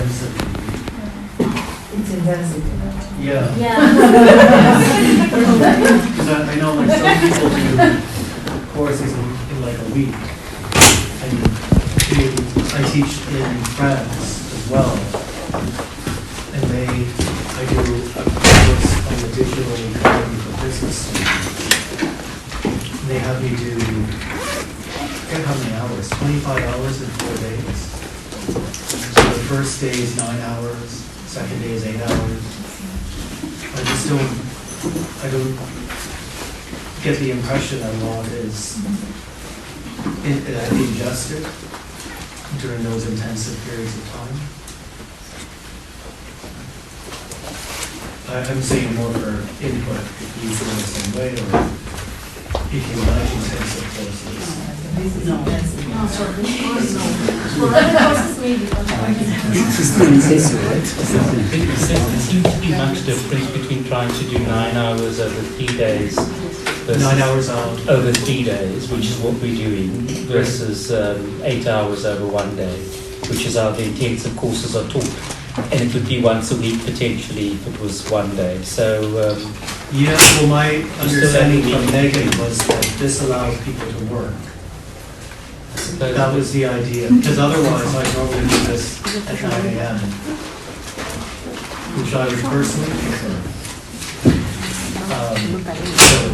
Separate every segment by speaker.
Speaker 1: intensive.
Speaker 2: It's intensive.
Speaker 1: Yeah.
Speaker 3: Yeah.
Speaker 1: Because I know like some people do courses in like a week. And I teach in France as well. And I do a course on the digital economy for business students. They have me do, I forget how many hours, 25 hours in 4 days. So the first day is 9 hours, second day is 8 hours. I don't get the impression that a lot is ingested during those intensive periods of time. I'm saying more for input, if you feel the same way, or if you like intensive courses.
Speaker 2: This is intensive.
Speaker 3: Well, other courses maybe.
Speaker 4: There seems to be much difference between trying to do 9 hours over 3 days versus
Speaker 1: 9 hours out.
Speaker 4: over 3 days, which is what we're doing, versus 8 hours over 1 day, which is how the intensive courses are taught. And it would be once a week potentially if it was 1 day. So
Speaker 1: Yeah, well, my understanding from Megan was that this allows people to work. That was the idea, because otherwise I normally do this at 9 a.m., which I would personally prefer.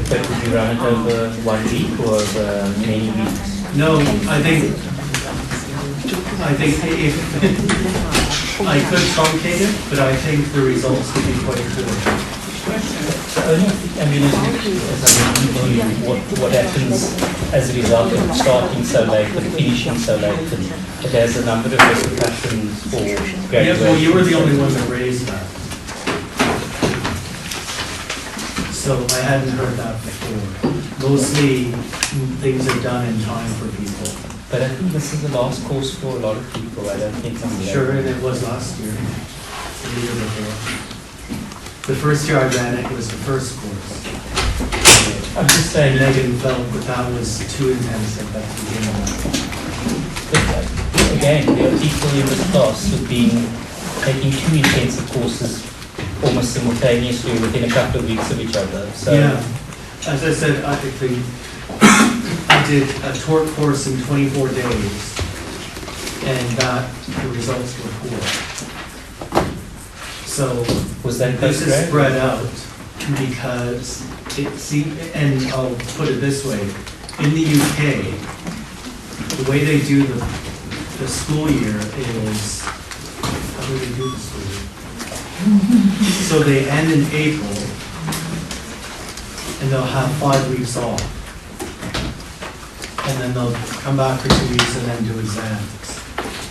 Speaker 4: but would you run it over 1 week or over many weeks?
Speaker 1: No, I think if I could truncate it, but I think the results would be quite good.
Speaker 4: The only, I mean, as I mentioned to you, what happens as a result of starting so late and finishing so late, and it has a number of repercussions for graduation.
Speaker 1: Yeah, well, you were the only one that raised that. So I hadn't heard that before. Mostly things are done in time for people.
Speaker 4: But I think this is the last course for a lot of people. I don't think I'm
Speaker 1: Sure, and it was last year, the year before. The first year I ran it was the first course.
Speaker 4: I'm just saying,
Speaker 1: Megan felt that was too intensive at the beginning.
Speaker 4: again, there are people in this class who've been taking 2 intensive courses almost simultaneously within a couple of weeks of each other. So
Speaker 1: Yeah, as I said, I think I did a tort course in 24 days, and the results were poor. So
Speaker 4: was that
Speaker 1: this is
Speaker 4: postgrad?
Speaker 1: spread out because it seemed, and I'll put it this way, in the UK, the way they do the school year is, how do they do the school year? So they end in April, and they'll have 5 weeks off. And then they'll come back for 2 weeks and then do exams.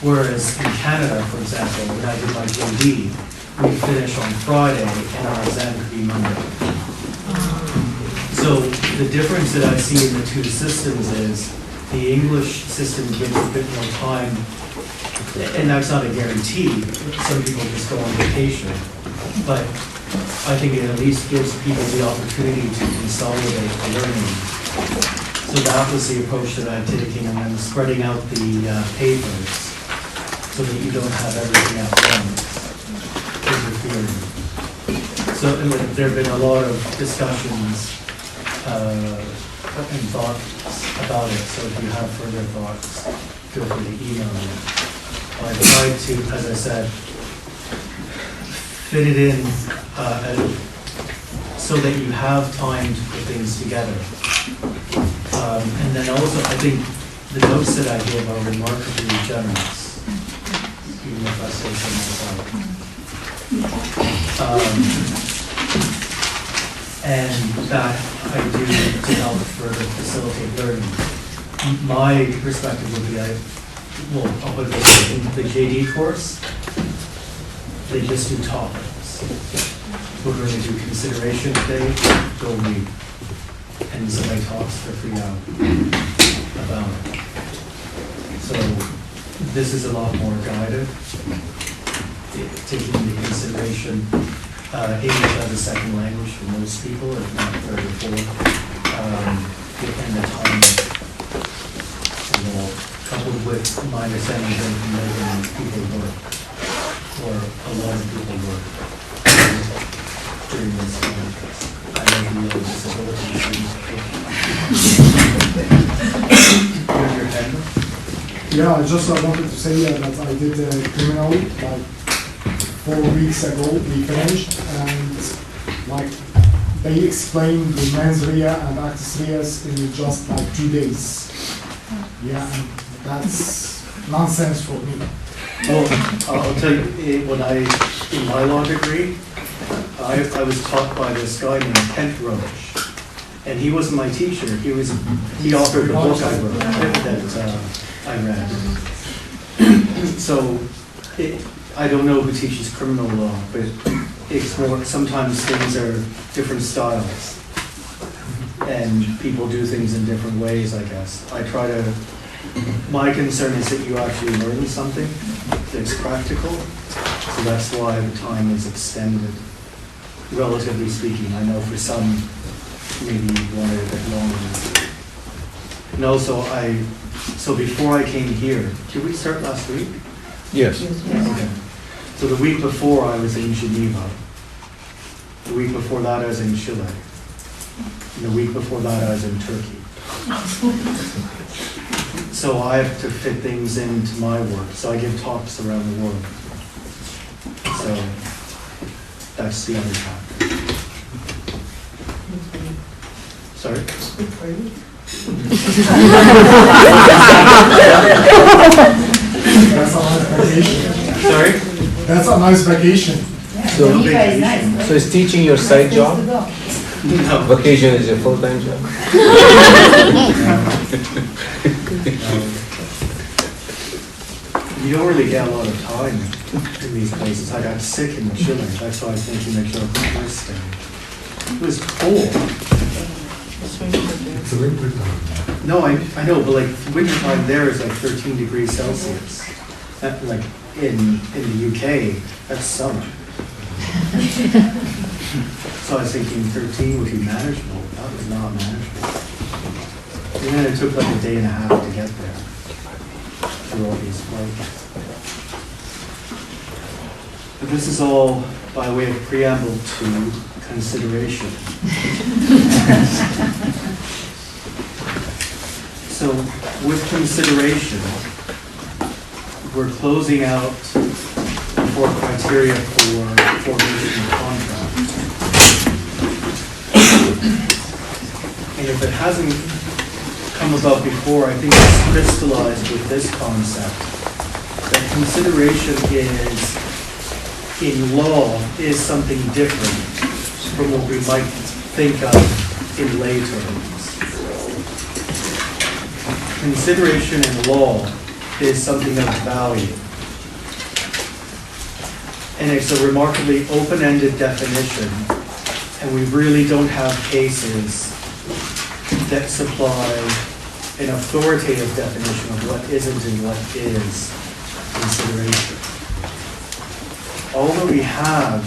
Speaker 1: Whereas in Canada, for example, when I did my JD, we finish on Friday and our exam could be Monday. So the difference that I see in the two systems is the English system gives a bit more time, and that's not a guarantee. Some people just go on vacation. But I think it at least gives people the opportunity to consolidate the learning. So that was the approach that I'm taking, and then spreading out the papers so that you don't have everything at once interfering. So there have been a lot of discussions and thoughts about it, so if you have further thoughts, feel free to email me. I tried to, as I said, fit it in so that you have time to put things together. And then also, I think the notes that I give are remarkably generous, even if I say so myself. And that I do to help further facilitate learning. My perspective would be, I'll put it this way, in the JD course, they just do topics. We're going to do consideration today, go read. And somebody talks for 3 hours about it. So this is a lot more guided, taking into consideration English as a second language for most people, if not 3 or 4, and the time involved, coupled with my understanding of making people work. or a lot of people were during this time. I may be a disability. Your hand up?
Speaker 5: Yeah, I wanted to say that I did a criminal like 4 weeks ago. We finished and like they explained the mens rea and actus reas in just like 2 days. Yeah, and that's nonsense for me.
Speaker 1: Oh, I'll tell you, in my law degree, I was taught by this guy named Kent Roach, and he wasn't my teacher. He authored a book I wrote that I read. So, I don't know who teaches criminal law, but it's more, sometimes things are different styles, and people do things in different ways, I guess. My concern is that you actually learn something that's practical, so that's why the time is extended, relatively speaking. I know for some, maybe you want it a bit longer. And also, so before I came here, did we start last week?
Speaker 6: Yes.
Speaker 1: Okay. So the week before I was in Geneva. The week before that I was in Chile. And the week before that I was in Turkey. So I have to fit things into my work. So I give talks around the world. So that's the other factor. Sorry?
Speaker 5: That's a nice vacation.
Speaker 1: Sorry?
Speaker 5: That's a nice vacation.
Speaker 6: So-
Speaker 2: Geneva is nice.
Speaker 6: So is teaching your side job?
Speaker 1: No.
Speaker 6: Vacation is your full-time job?
Speaker 1: You don't really get a lot of time in these places. I got sick in Chile. That's why I was thinking the joke the first day. It was cold.
Speaker 7: It's a winter time.
Speaker 1: No, I know, but like wintertime there is like 13 degrees Celsius. That, like in the UK, that's summer. So I was thinking 13 would be manageable. That was not manageable. And then it took like a day and a half to get there through all these flights. But this is all by way of preamble to consideration. So with consideration, we're closing out the 4 criteria for formation of contract. And if it hasn't come about before, I think it's crystallized with this concept that consideration is, in law, is something different from what we might think of in lay terms. Consideration in law is something of value. And it's a remarkably open-ended definition, and we really don't have cases that supply an authoritative definition of what isn't and what is consideration. All that we have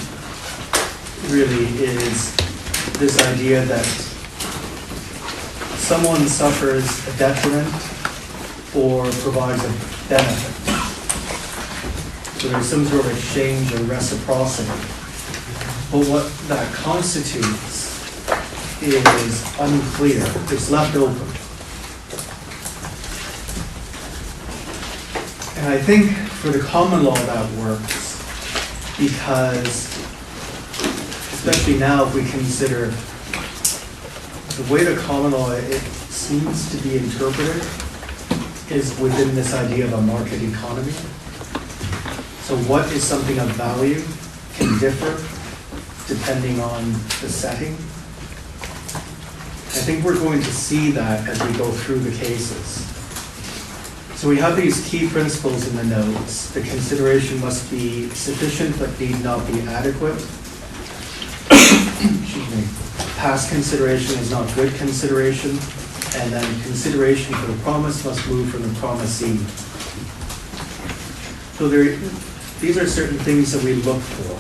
Speaker 1: really is this idea that someone suffers a detriment or provides a benefit. So there's some sort of exchange or reciprocity. But what that constitutes is unclear. It's left open. And I think for the common law that works because, especially now if we consider the way the common law it seems to be interpreted is within this idea of a market economy. So what is something of value can differ depending on the setting. I think we're going to see that as we go through the cases. So we have these key principles in the notes. The consideration must be sufficient but need not be adequate. Excuse me. Past consideration is not good consideration. And then consideration for the promise must move from the promisee. So these are certain things that we look for.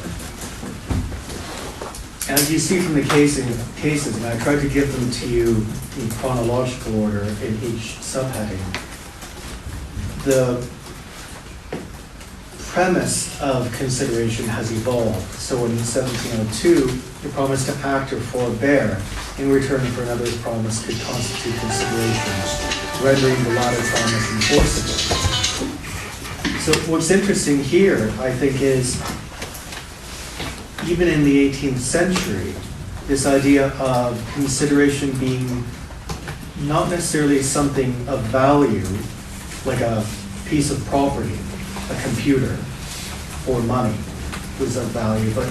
Speaker 1: As you see from the cases, and I tried to give them to you in chronological order in each subheading, the premise of consideration has evolved. So in 1702, the promise to act or forbear in return for another's promise could constitute consideration, rendering the latter promise enforceable. So what's interesting here, I think, is even in the 18th century, this idea of consideration being not necessarily something of value, like a piece of property, a computer, or money was of value, but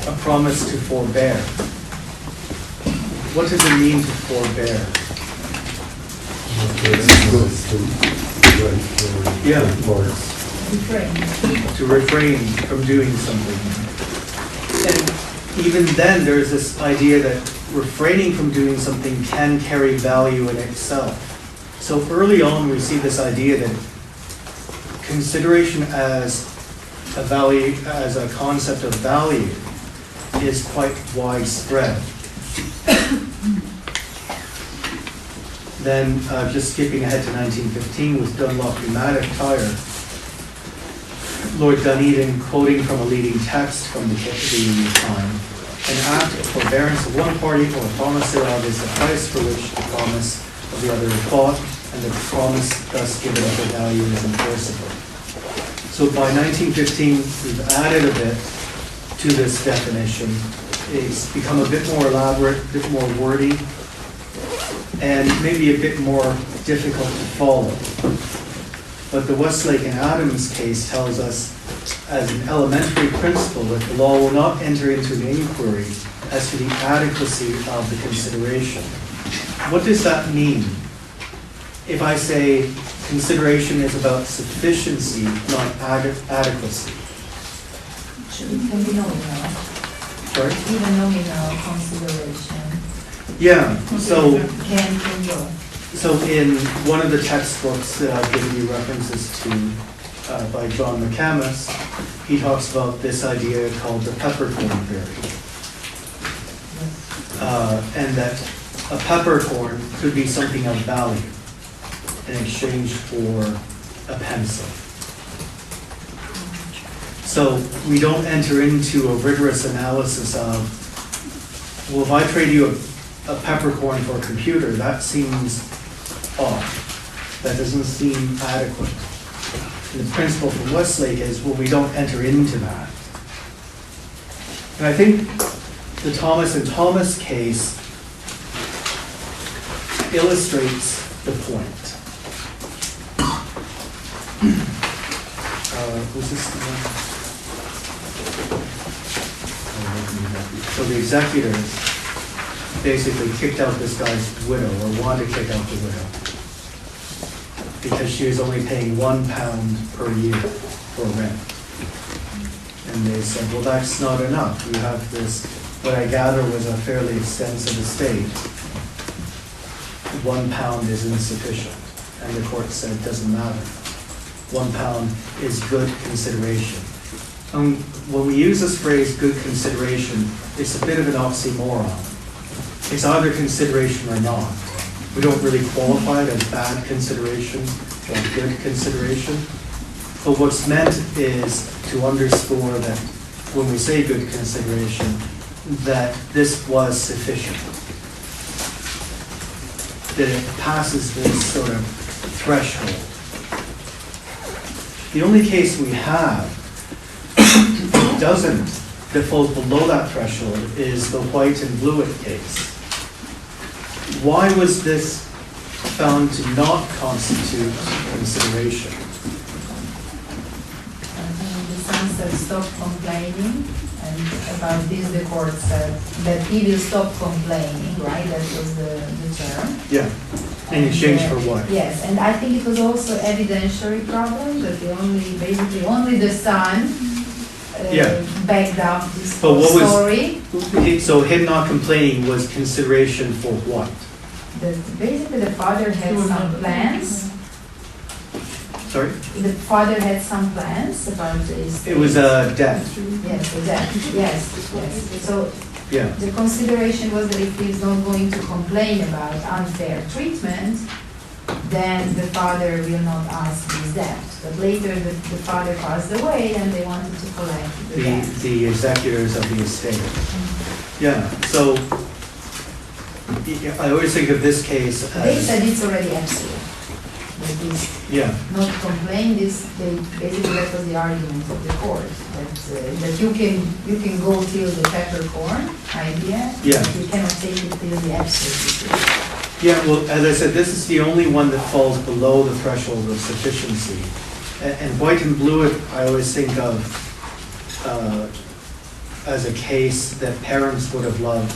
Speaker 1: a promise to forbear. What does it mean to forbear? Yeah.
Speaker 2: Refrain.
Speaker 1: To refrain from doing something. And even then, there's this idea that refraining from doing something can carry value in itself. So early on, we see this idea that consideration as a value, as a concept of value, is quite widespread. Then, just skipping ahead to 1915 with Dunlop Pneumatic Tire, Lord Dunedin, quoting from a leading text from the time, an act of forbearance of one party or a promise thereof is the price for which the promise of the other is bought, and the promise thus given of the value is enforceable. So by 1915, we've added a bit to this definition. It's become a bit more elaborate, a bit more wordy, and maybe a bit more difficult to follow. But the Westlake and Adams case tells us, as an elementary principle, that the law will not enter into an inquiry as to the adequacy of the consideration. What does that mean? If I say consideration is about sufficiency, not adequacy.
Speaker 2: It can be nominal.
Speaker 1: Sorry?
Speaker 2: Even nominal consideration.
Speaker 1: Yeah, so
Speaker 2: Can go.
Speaker 1: So in one of the textbooks that I've given you references to by John McCamus, he talks about this idea called the peppercorn theory. And that a peppercorn could be something of value in exchange for a pencil. So we don't enter into a rigorous analysis of, well, if I trade you a peppercorn for a computer, that seems off. That doesn't seem adequate. And the principle from Westlake is, well, we don't enter into that. And I think the Thomas and Thomas case illustrates the point. Was this the one? So the executors basically kicked out this guy's widow, or wanted to kick out the widow, because she was only paying £1 per year for rent. And they said, well, that's not enough. You have this, what I gather was a fairly extensive estate. £1 is insufficient. And the court said, it doesn't matter. £1 is good consideration. When we use this phrase, good consideration, it's a bit of an oxymoron. It's either consideration or not. We don't really qualify it as bad consideration or good consideration. But what's meant is to underscore that when we say good consideration, that this was sufficient. That it passes this sort of threshold. The only case we have that doesn't default below that threshold is the White and Blewett case. Why was this found to not constitute consideration?
Speaker 2: The son said stop complaining, and about this the court said that he will stop complaining, right? That was the term.
Speaker 1: Yeah, in exchange for what?
Speaker 2: Yes, and I think it was also evidentiary problem, that basically only the son backed up this
Speaker 1: But what was-
Speaker 2: story.
Speaker 1: So him not complaining was consideration for what?
Speaker 2: Basically the father had some plans.
Speaker 1: Sorry?
Speaker 2: The father had some plans about this.
Speaker 1: It was a debt.
Speaker 2: Yes, exactly. Yes. So
Speaker 1: Yeah.
Speaker 2: the consideration was that if he's not going to complain about unfair treatment, then the father will not ask this debt. But later the father passed away and they wanted to collect the debt.
Speaker 1: The executors of the estate. Yeah, so I always think of this case
Speaker 2: They
Speaker 1: as,
Speaker 2: said it's already absolute. That is
Speaker 1: yeah,
Speaker 2: not complain, basically that was the argument of the court, that you can go till the peppercorn idea,
Speaker 1: Yeah.
Speaker 2: but you cannot take it till the absolute.
Speaker 1: yeah, well, as I said, this is the only one that falls below the threshold of sufficiency. And White and Blewett, I always think of as a case that parents would have loved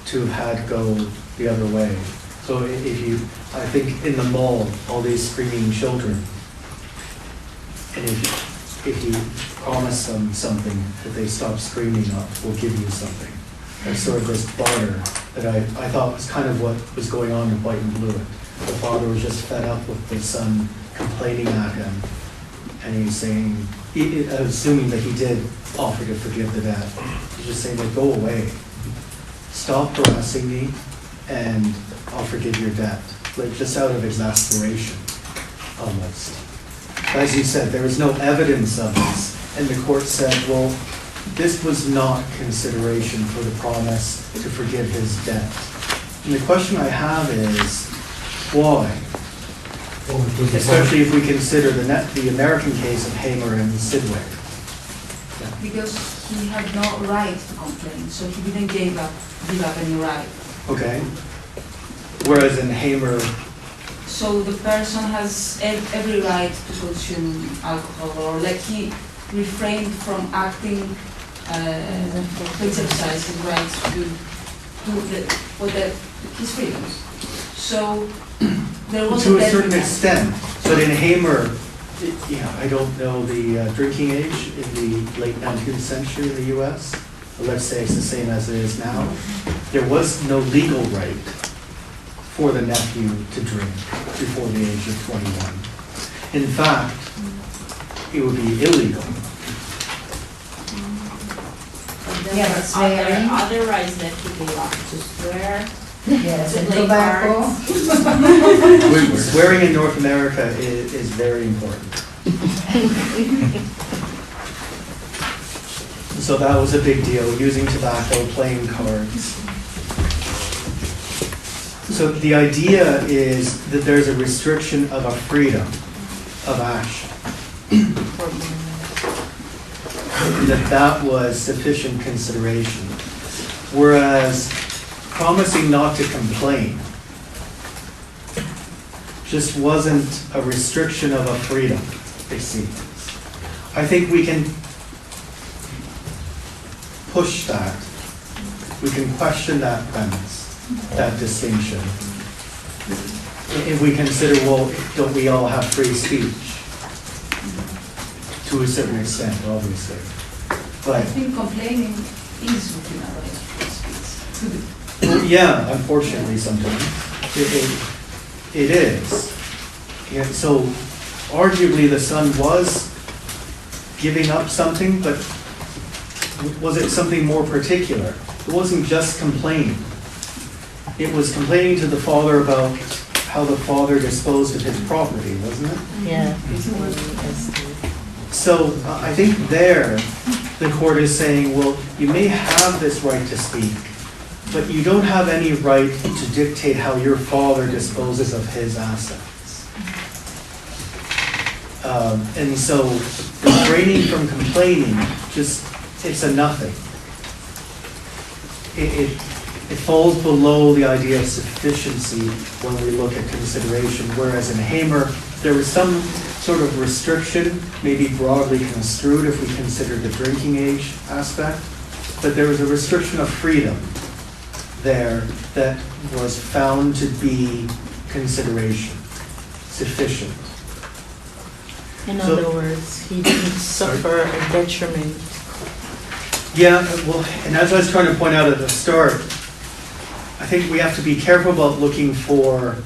Speaker 1: to have had go the other way. So if you, I think in the mall, all these screaming children, and if you promise them something that they stop screaming up, we'll give you something. That's sort of this barter that I thought was kind of what was going on in White and Blewett. The father was just fed up with the son complaining at him, and he's saying, assuming that he did offer to forgive the debt, he's just saying, like, go away. Stop harassing me, and I'll forgive your debt. Like, just out of exasperation, almost. As you said, there was no evidence of this, and the court said, well, this was not consideration for the promise to forgive his debt. And the question I have is, why? Especially if we consider the American case of Hamer and Sidway.
Speaker 3: Because he had no right to complain, so he didn't give up any right.
Speaker 1: Okay? Whereas in Hamer,
Speaker 3: So the person has every right to consume alcohol, or like he refrained from acting, to exercise his rights to his freedoms. So there was
Speaker 1: to a certain
Speaker 3: detriment.
Speaker 1: extent, but in Hamer, I don't know the drinking age in the late 19th century in the US. But let's say it's the same as it is now. There was no legal right for the nephew to drink before the age of 21. In fact, it would be illegal.
Speaker 2: Yeah, but swearing,
Speaker 7: Other rights that he gave up to swear,
Speaker 2: yes,
Speaker 7: to
Speaker 2: and
Speaker 7: play
Speaker 2: tobacco.
Speaker 7: cards.
Speaker 1: Swearing in North America is very important. So that was a big deal, using tobacco, playing cards. So the idea is that there's a restriction of a freedom of action. That was sufficient consideration. Whereas promising not to complain just wasn't a restriction of a freedom, it seems. I think we can push that. We can question that premise, that distinction. If we consider, well, don't we all have free speech? To a certain extent, obviously.
Speaker 3: I
Speaker 1: But,
Speaker 3: think complaining is within our right of speech.
Speaker 1: well, yeah, unfortunately sometimes, it is. Yeah, so arguably the son was giving up something, but was it something more particular? It wasn't just complaining. It was complaining to the father about how the father disposed of his property, wasn't it?
Speaker 7: Yeah.
Speaker 1: So I think there, the court is saying, well, you may have this right to speak, but you don't have any right to dictate how your father disposes of his assets. And so refraining from complaining, it's a nothing. It falls below the idea of sufficiency when we look at consideration, whereas in Hamer, there was some sort of restriction, maybe broadly construed if we consider the drinking age aspect, but there was a restriction of freedom there that was found to be consideration, sufficient.
Speaker 7: In
Speaker 1: So-
Speaker 7: other words, he didn't suffer a detriment.
Speaker 1: Yeah, well, and as I was trying to point out at the start, I think we have to be careful about looking for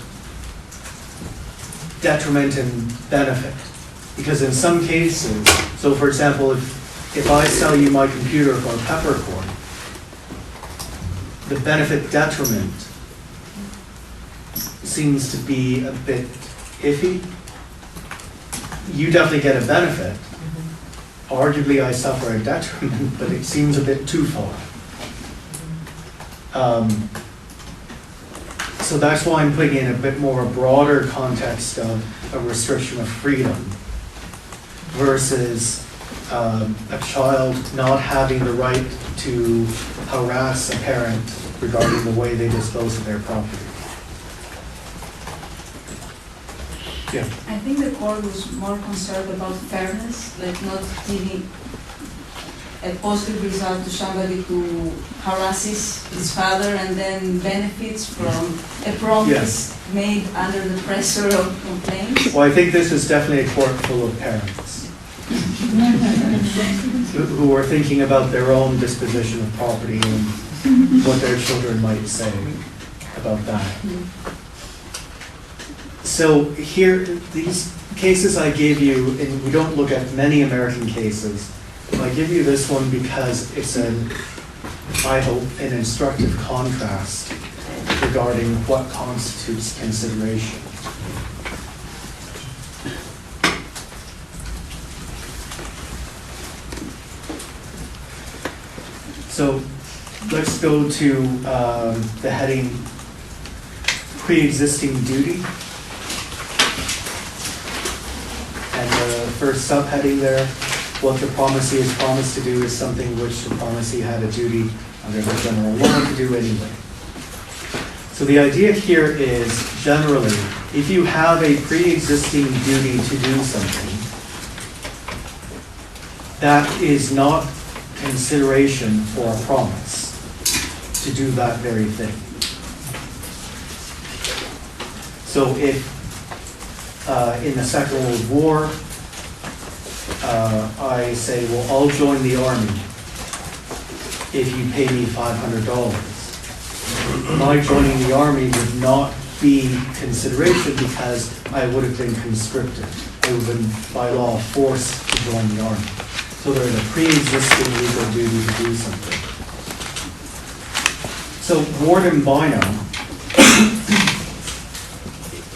Speaker 1: detriment and benefit. Because in some cases, so for example, if I sell you my computer for peppercorn, the benefit detriment seems to be a bit iffy. You definitely get a benefit. Arguably, I suffer a detriment, but it seems a bit too far. So that's why I'm putting in a bit more broader context of a restriction of freedom versus a child not having the right to harass a parent regarding the way they dispose of their property. Yeah.
Speaker 3: I think the court was more concerned about fairness, like not giving a positive result to somebody who harasses his father and then benefits from a promise made under the pressure of complaints.
Speaker 1: Well, I think this is definitely a court full of parents who are thinking about their own disposition of property and what their children might say about that. So here, these cases I gave you, and we don't look at many American cases, I give you this one because it's I hope, an instructive contrast regarding what constitutes consideration. So let's go to the heading pre-existing duty. And the first subheading there, what the promisee is promised to do is something which the promisee had a duty under the general law to do anyway. So the idea here is, generally, if you have a pre-existing duty to do something, that is not consideration for a promise to do that very thing. So if in the Second World War, I say, well, I'll join the army if you pay me $500. My joining the army would not be consideration because I would have been conscripted. I would have been, by law, forced to join the army. So there's a pre-existing legal duty to do something. So Ward and Bynum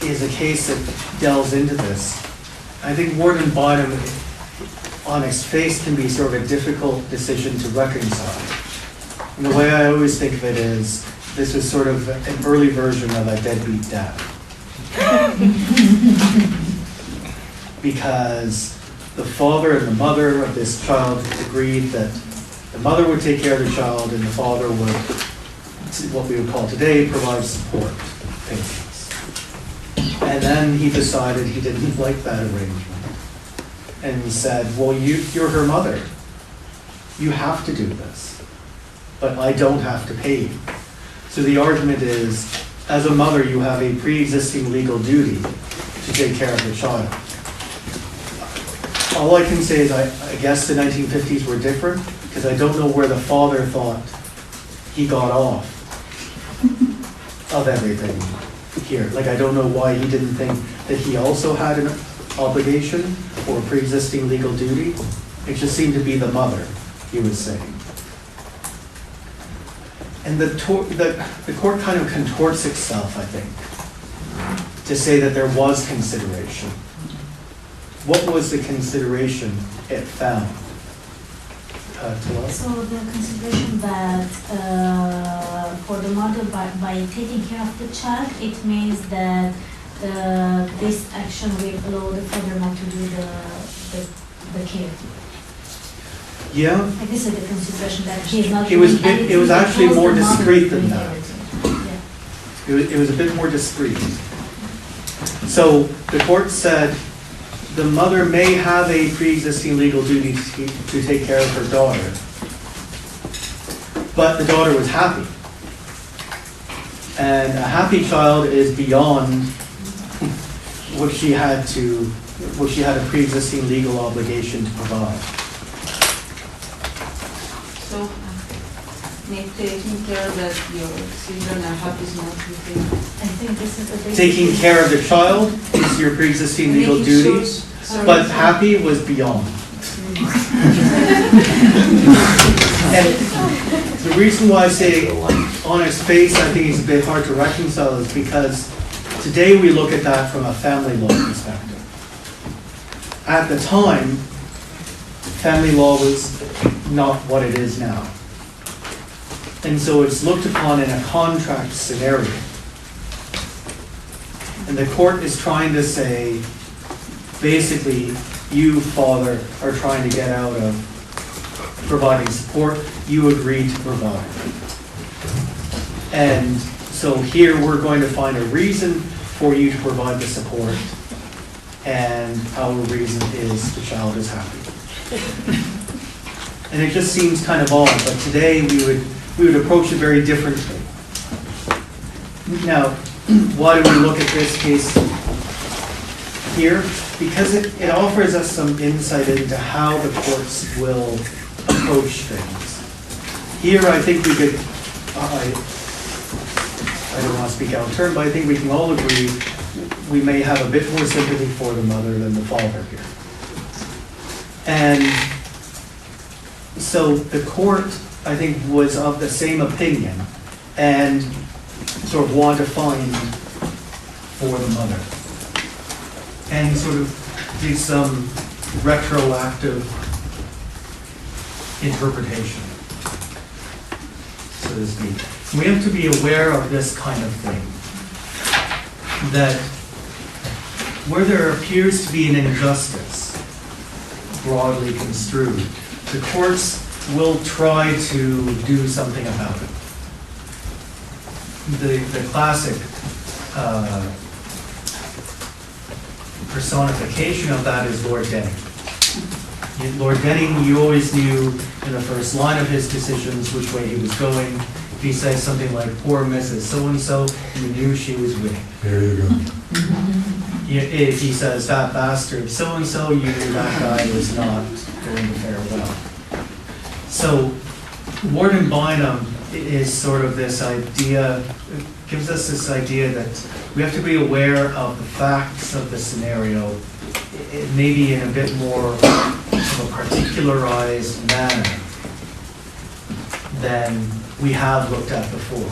Speaker 1: is a case that delves into this. I think Ward and Bynum, on its face, can be sort of a difficult decision to reconcile. And the way I always think of it is, this is sort of an early version of a deadbeat dad. Because the father and the mother of this child agreed that the mother would take care of the child and the father would, what we would call today, provide support payments. And then he decided he didn't like that arrangement. And he said, well, you're her mother. You have to do this. But I don't have to pay you. So the argument is, as a mother, you have a pre-existing legal duty to take care of the child. All I can say is I guess the 1950s were different, because I don't know where the father thought he got off of everything here. Like, I don't know why he didn't think that he also had an obligation or a pre-existing legal duty. It just seemed to be the mother, he was saying. And the court kind of contorts itself, I think, to say that there was consideration. What was the consideration it found?
Speaker 8: So the consideration that for the mother, by taking care of the child, it means that this action will allow the father not to do the care.
Speaker 1: Yeah.
Speaker 8: Like this is the consideration that he is not.
Speaker 1: It was actually more discreet than that.
Speaker 8: Yeah.
Speaker 1: It was a bit more discreet. So the court said the mother may have a pre-existing legal duty to take care of her daughter, but the daughter was happy. And a happy child is beyond what she had a pre-existing legal obligation to provide.
Speaker 3: So, taking care that your children are happy is not within.
Speaker 8: I think this is the basic.
Speaker 1: Taking care of the child is your pre-existing legal duty, but happy was beyond. And the reason why I say on its face I think it's a bit hard to reconcile is because to Today, we look at that from a family law perspective. At the time, family law was not what it is now. And so it's looked upon in a contract scenario. And the court is trying to say, basically, you, father, are trying to get out of providing support. You agreed to provide. And so here we're going to find a reason for you to provide the support. And our reason is the child is happy. And it just seems kind of odd, but today we would approach it very differently. Now, why do we look at this case here? Because it offers us some insight into how the courts will approach things. Here, I think we could, I don't want to speak out of turn, but I think we can all agree we may have a bit more sympathy for the mother than the father here. And so the court, I think, was of the same opinion and sort of wanted to find for the mother. And sort of did some retroactive interpretation, so to speak. We have to be aware of this kind of thing, that where there appears to be an injustice, broadly construed, the courts will try to do something about it. The classic personification of that is Lord Denning. Lord Denning, you always knew in the first line of his decisions which way he was going. If he says something like, poor Mrs. So-and-so, you knew she was winning.
Speaker 5: There you go.
Speaker 1: If he says, that bastard so-and-so, you knew that guy was not going to fare well. So, Warden Bynum is sort of this idea, gives us this idea that we have to be aware of the facts of the scenario, maybe in a bit more of a particularized manner than we have looked at before.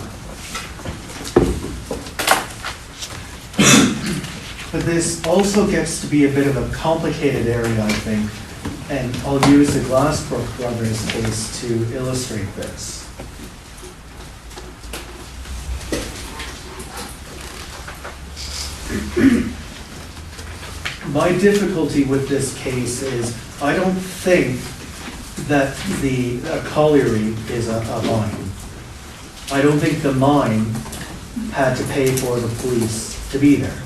Speaker 1: But this also gets to be a bit of a complicated area, I think, and I'll use the Glassbrook brothers case to illustrate this. My difficulty with this case is I don't think that the colliery is a mine. I don't think the mine had to pay for the police to be there.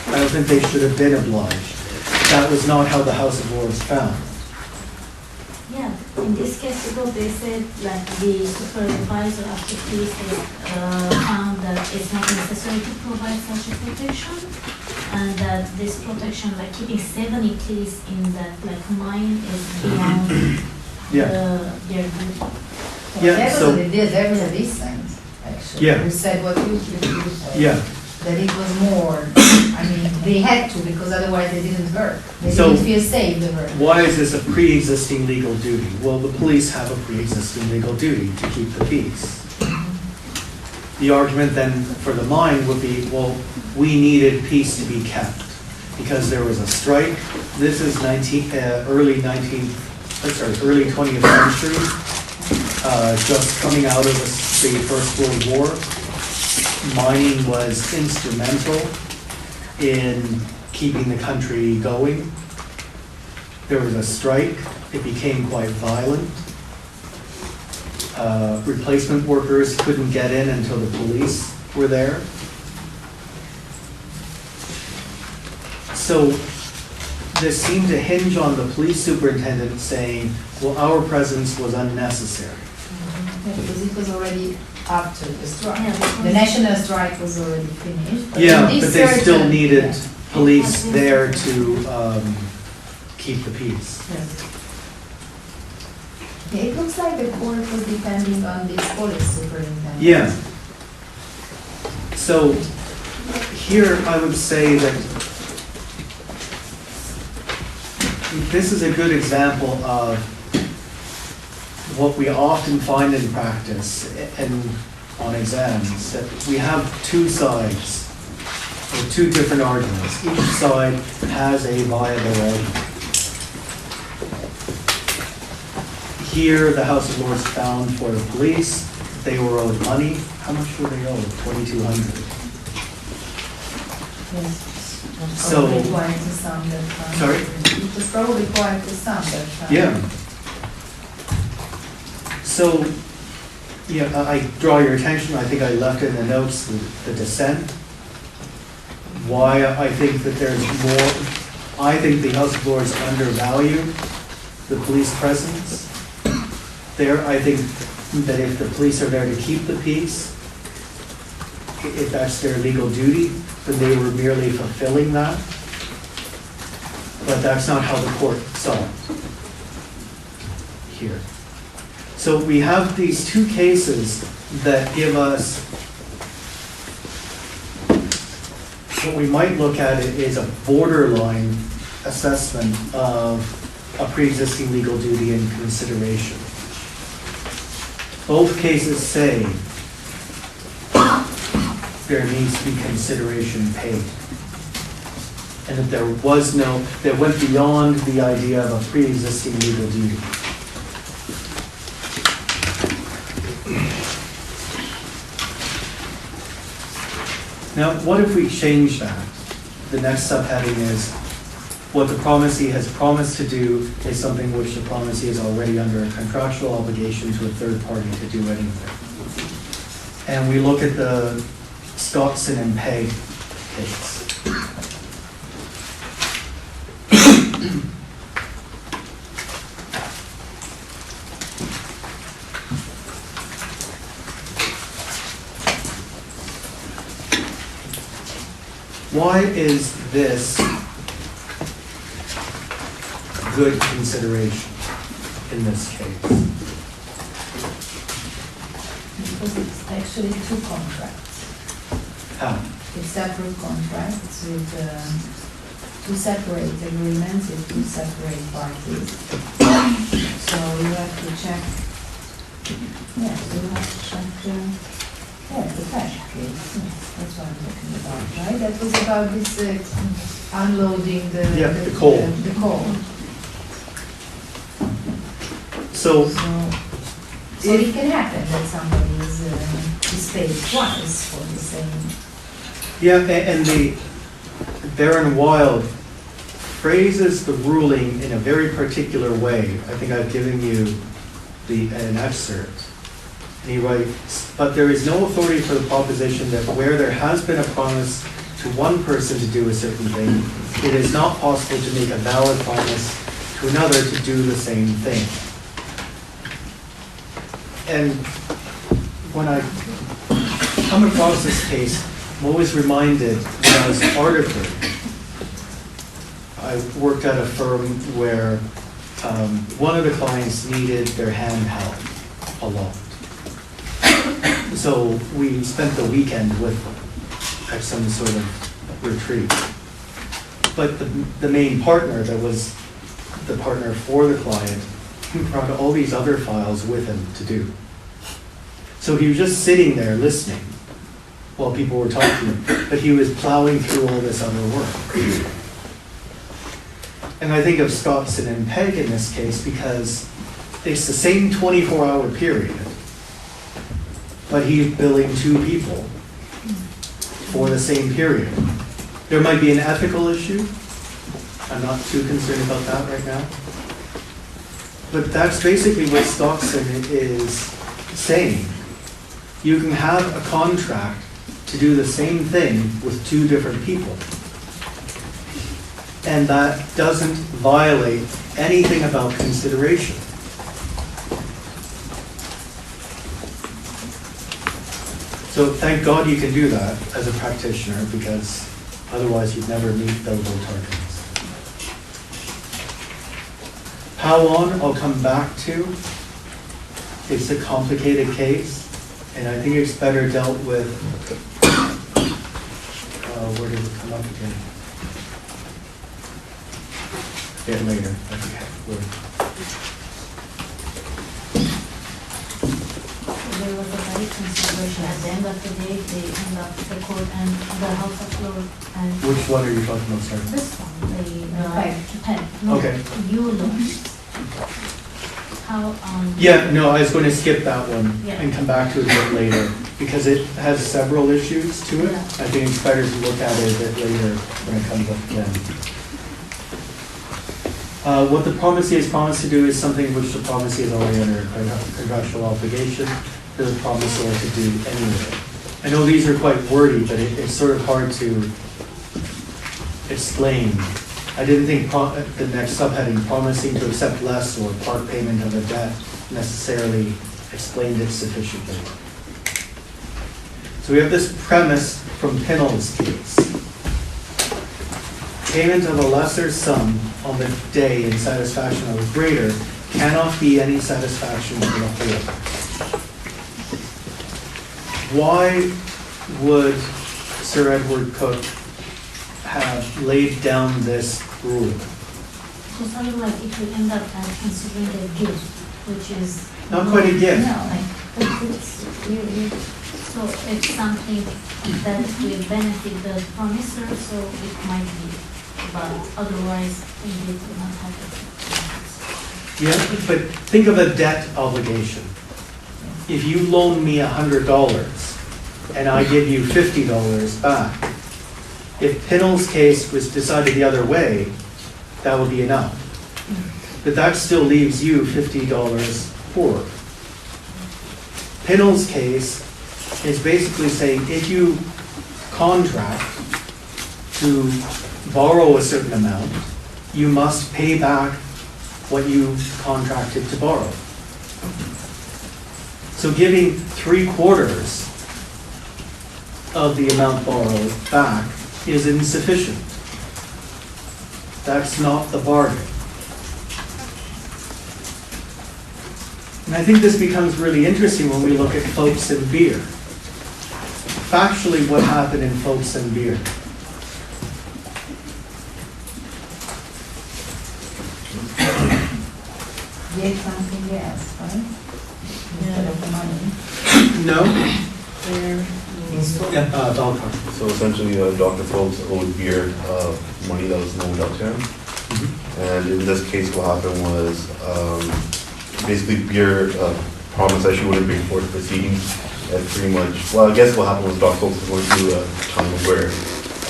Speaker 1: I don't think they should have been obliged. That was not how the House of Lords found.
Speaker 8: Yeah, in this case, because they said like the supervisor of the police found that it's not necessary to provide such a protection, and that this protection, like keeping 70 police in that like mine, is beyond their duty.
Speaker 1: Yeah, so
Speaker 2: they did very recent, actually.
Speaker 1: Yeah.
Speaker 2: You said what you said.
Speaker 1: yeah.
Speaker 2: That it was more, I mean, they had to because otherwise they didn't work. They
Speaker 1: So-
Speaker 2: didn't feel safe, they were.
Speaker 1: Why is this a pre-existing legal duty? Well, the police have a pre-existing legal duty to keep the peace. The argument then for the mine would be, well, we needed peace to be kept because there was a strike. This is early 20th century, just coming out of the First World War. Mining was instrumental in keeping the country going. There was a strike. It became quite violent. Replacement workers couldn't get in until the police were there. So this seemed to hinge on the police superintendent saying, well, our presence was unnecessary.
Speaker 2: Because it was already after the strike.
Speaker 8: Yeah, because-
Speaker 2: The national strike was already finished.
Speaker 1: Yeah,
Speaker 2: in this
Speaker 1: but they still
Speaker 2: certain-
Speaker 1: needed
Speaker 2: yeah.
Speaker 1: police there to keep the peace.
Speaker 2: Okay, it looks like the court was depending on this police superintendent.
Speaker 1: Yeah. So here I would say that this is a good example of what we often find in practice and on exams, that we have two sides There are two different arguments. Each side has a viable argument. Here, the House of Lords found for the police, they were owed money. How much were they owed? $2,200.
Speaker 2: Yes.
Speaker 1: So-
Speaker 2: Probably quite a sum that time.
Speaker 1: Sorry?
Speaker 2: It was probably quite a sum that time.
Speaker 1: Yeah. So, yeah, I draw your attention, I think I left in the notes the dissent. Why I think that there's more, I think the House of Lords undervalue the police presence. There, I think that if the police are there to keep the peace, if that's their legal duty, then they were merely fulfilling that. But that's not how the court saw it here. So we have these two cases that give us, what we might look at it is a borderline assessment of a pre-existing legal duty and consideration. Both cases say there needs to be consideration paid. And that there was no, that went beyond the idea of a pre-existing legal duty. Now, what if we change that? The next subheading is, what the promisee has promised to do is something which the promisee is already under a contractual obligation to a third party to do anything. And we look at the Scottson and Pegg case. Why is this good consideration in this case?
Speaker 2: Because it's actually two contracts.
Speaker 1: How?
Speaker 2: It's separate contracts with two separate agreements with two separate parties. So you have to check, yes, you have to check, yes, the Pegg case, yes, that's what I'm talking about, right? That was about this unloading the
Speaker 1: coal.
Speaker 2: The coal.
Speaker 1: So,
Speaker 2: So it can happen that somebody is paid twice for the same.
Speaker 1: yeah, and the Baron Wilde phrases the ruling in a very particular way. I think I've given you an excerpt. And he writes, but there is no authority for the proposition that where there has been a promise to one person to do a certain thing, it is not possible to make a valid promise to another to do the same thing. And when I come across this case, I'm always reminded when I was articler, I worked at a firm where one of the clients needed their hand held a lot. So we spent the weekend with them at some sort of retreat. But the main partner that was the partner for the client, he brought all these other files with him to do. So he was just sitting there listening while people were talking, but he was plowing through all this other work. And I think of Scottson and Pegg in this case because it's the same 24-hour period, but he's billing two people for the same period. There might be an ethical issue. I'm not too concerned about that right now. But that's basically what Scottson is saying. You can have a contract to do the same thing with two different people. And that doesn't violate anything about consideration. So thank God you can do that as a practitioner, because otherwise you'd never meet billable targets. How on, I'll come back to. It's a complicated case, and I think it's better dealt with, where did it come up again? A bit later, I forget where.
Speaker 8: there was a very consideration. At the end of the day, they end up the court and the House of Lords and
Speaker 1: Which one are you talking about, sorry?
Speaker 8: this one, the pen.
Speaker 1: Okay.
Speaker 8: You lost. How,
Speaker 1: Yeah, no, I was going to skip that one
Speaker 8: Yeah.
Speaker 1: and come back to it a bit later, because it has several issues to it.
Speaker 8: Yeah.
Speaker 1: I think it's better to look at it a bit later when it comes up again. What the promisee has promised to do is something which the promisee is already under a contractual obligation for the promisor to do anyway. I know these are quite wordy, but it's sort of hard to explain. I didn't think the next subheading, promising to accept less or part payment of a debt, necessarily explained it sufficiently. So we have this premise from Pinnell's case. Payment of a lesser sum on the day in satisfaction of a greater cannot be any satisfaction for the whole. Why would Sir Edward Coke have laid down this rule?
Speaker 8: because otherwise it will end up as considering a gift, which is.
Speaker 1: Not quite a gift.
Speaker 8: No, like, so it's something that will benefit the promisor, so it might be, but otherwise it will not happen.
Speaker 1: Yeah, but think of a debt obligation. If you loan me $100 and I give you $50 back, if Pinnell's case was decided the other way, that would be enough. But that still leaves you $50 poorer. Pinnell's case is basically saying if you contract to borrow a certain amount, you must pay back what you contracted to borrow. So giving 3/4 of the amount borrowed back is insufficient. That's not the bargain. And I think this becomes really interesting when we look at Folks and Beer. Factually, what happened in Folks and Beer?
Speaker 2: Get something else, right? Instead of money.
Speaker 1: No?
Speaker 7: There,
Speaker 1: Balcar.
Speaker 6: So essentially, Dr. Phillips owed Beer money that was loaned out to him. And in this case, what happened was basically Beer promised that she wouldn't bring forth proceedings. And pretty much, well, I guess what happened was Dr. Phillips was going through a time where,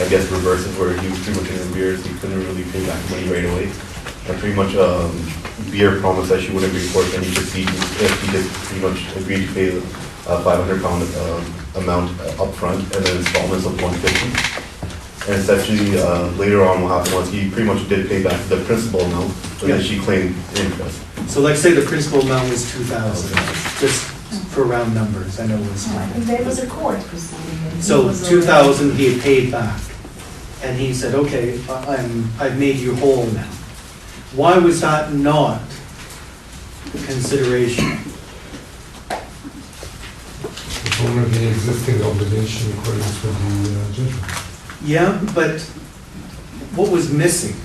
Speaker 6: I guess, reverses where he was pretty much in Beer, so he couldn't really pay back money right away. And pretty much Beer promised that she wouldn't bring forth any proceedings if he just pretty much agreed to pay the £500 amount upfront and then installments of $150. And essentially, later on, what happened was he pretty much did pay back the principal amount, but then she claimed interest.
Speaker 1: So let's say the principal amount was $2,000, just for round numbers, I know it was.
Speaker 2: No, I think there was a court proceeding. and he
Speaker 1: So
Speaker 2: was
Speaker 1: $2,000 he had paid back, and he said, okay, I've made you whole now. Why was that not consideration?
Speaker 9: It's already an existing obligation according to the judgment.
Speaker 1: Yeah, but what was missing?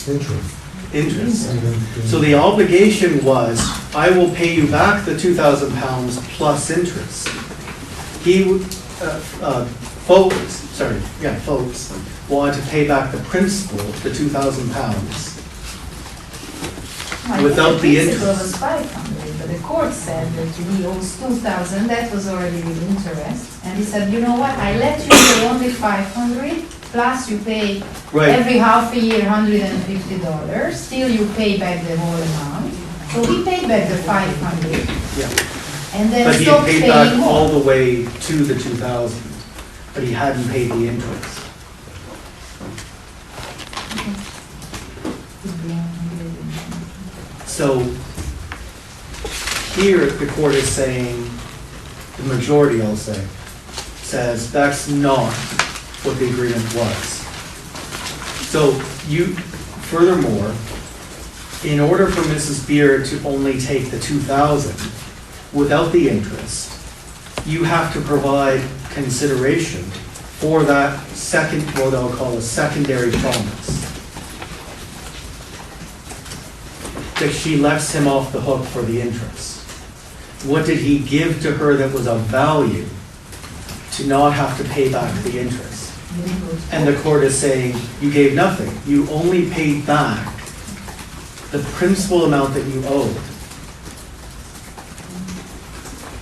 Speaker 9: Interest.
Speaker 1: Interest.
Speaker 9: And then-
Speaker 1: So the obligation was, I will pay you back the £2,000 plus interest. He, folks wanted to pay back the principal, the £2,000.
Speaker 2: I think
Speaker 1: without the
Speaker 2: principal
Speaker 1: interest.
Speaker 2: was 500, but the court said that he owes 2,000, that was already with interest. And he said, you know what, I let you pay only 500, plus you pay
Speaker 1: Right,
Speaker 2: every half a year $150, still you pay back the whole amount. So he paid back the 500
Speaker 1: yeah.
Speaker 2: and then
Speaker 1: But he
Speaker 2: stopped
Speaker 1: paid
Speaker 2: paying
Speaker 1: back all
Speaker 2: more.
Speaker 1: the way to the 2,000, but he hadn't paid the interest. So here, the court is saying, the majority, I'll say, says that's not what the agreement was. So furthermore, in order for Mrs. Beer to only take the 2,000 without the interest, you have to provide consideration for that second, what I'll call a secondary promise. That she lets him off the hook for the interest. What did he give to her that was of value to not have to pay back the interest? And the court is saying, you gave nothing. You only paid back the principal amount that you owed.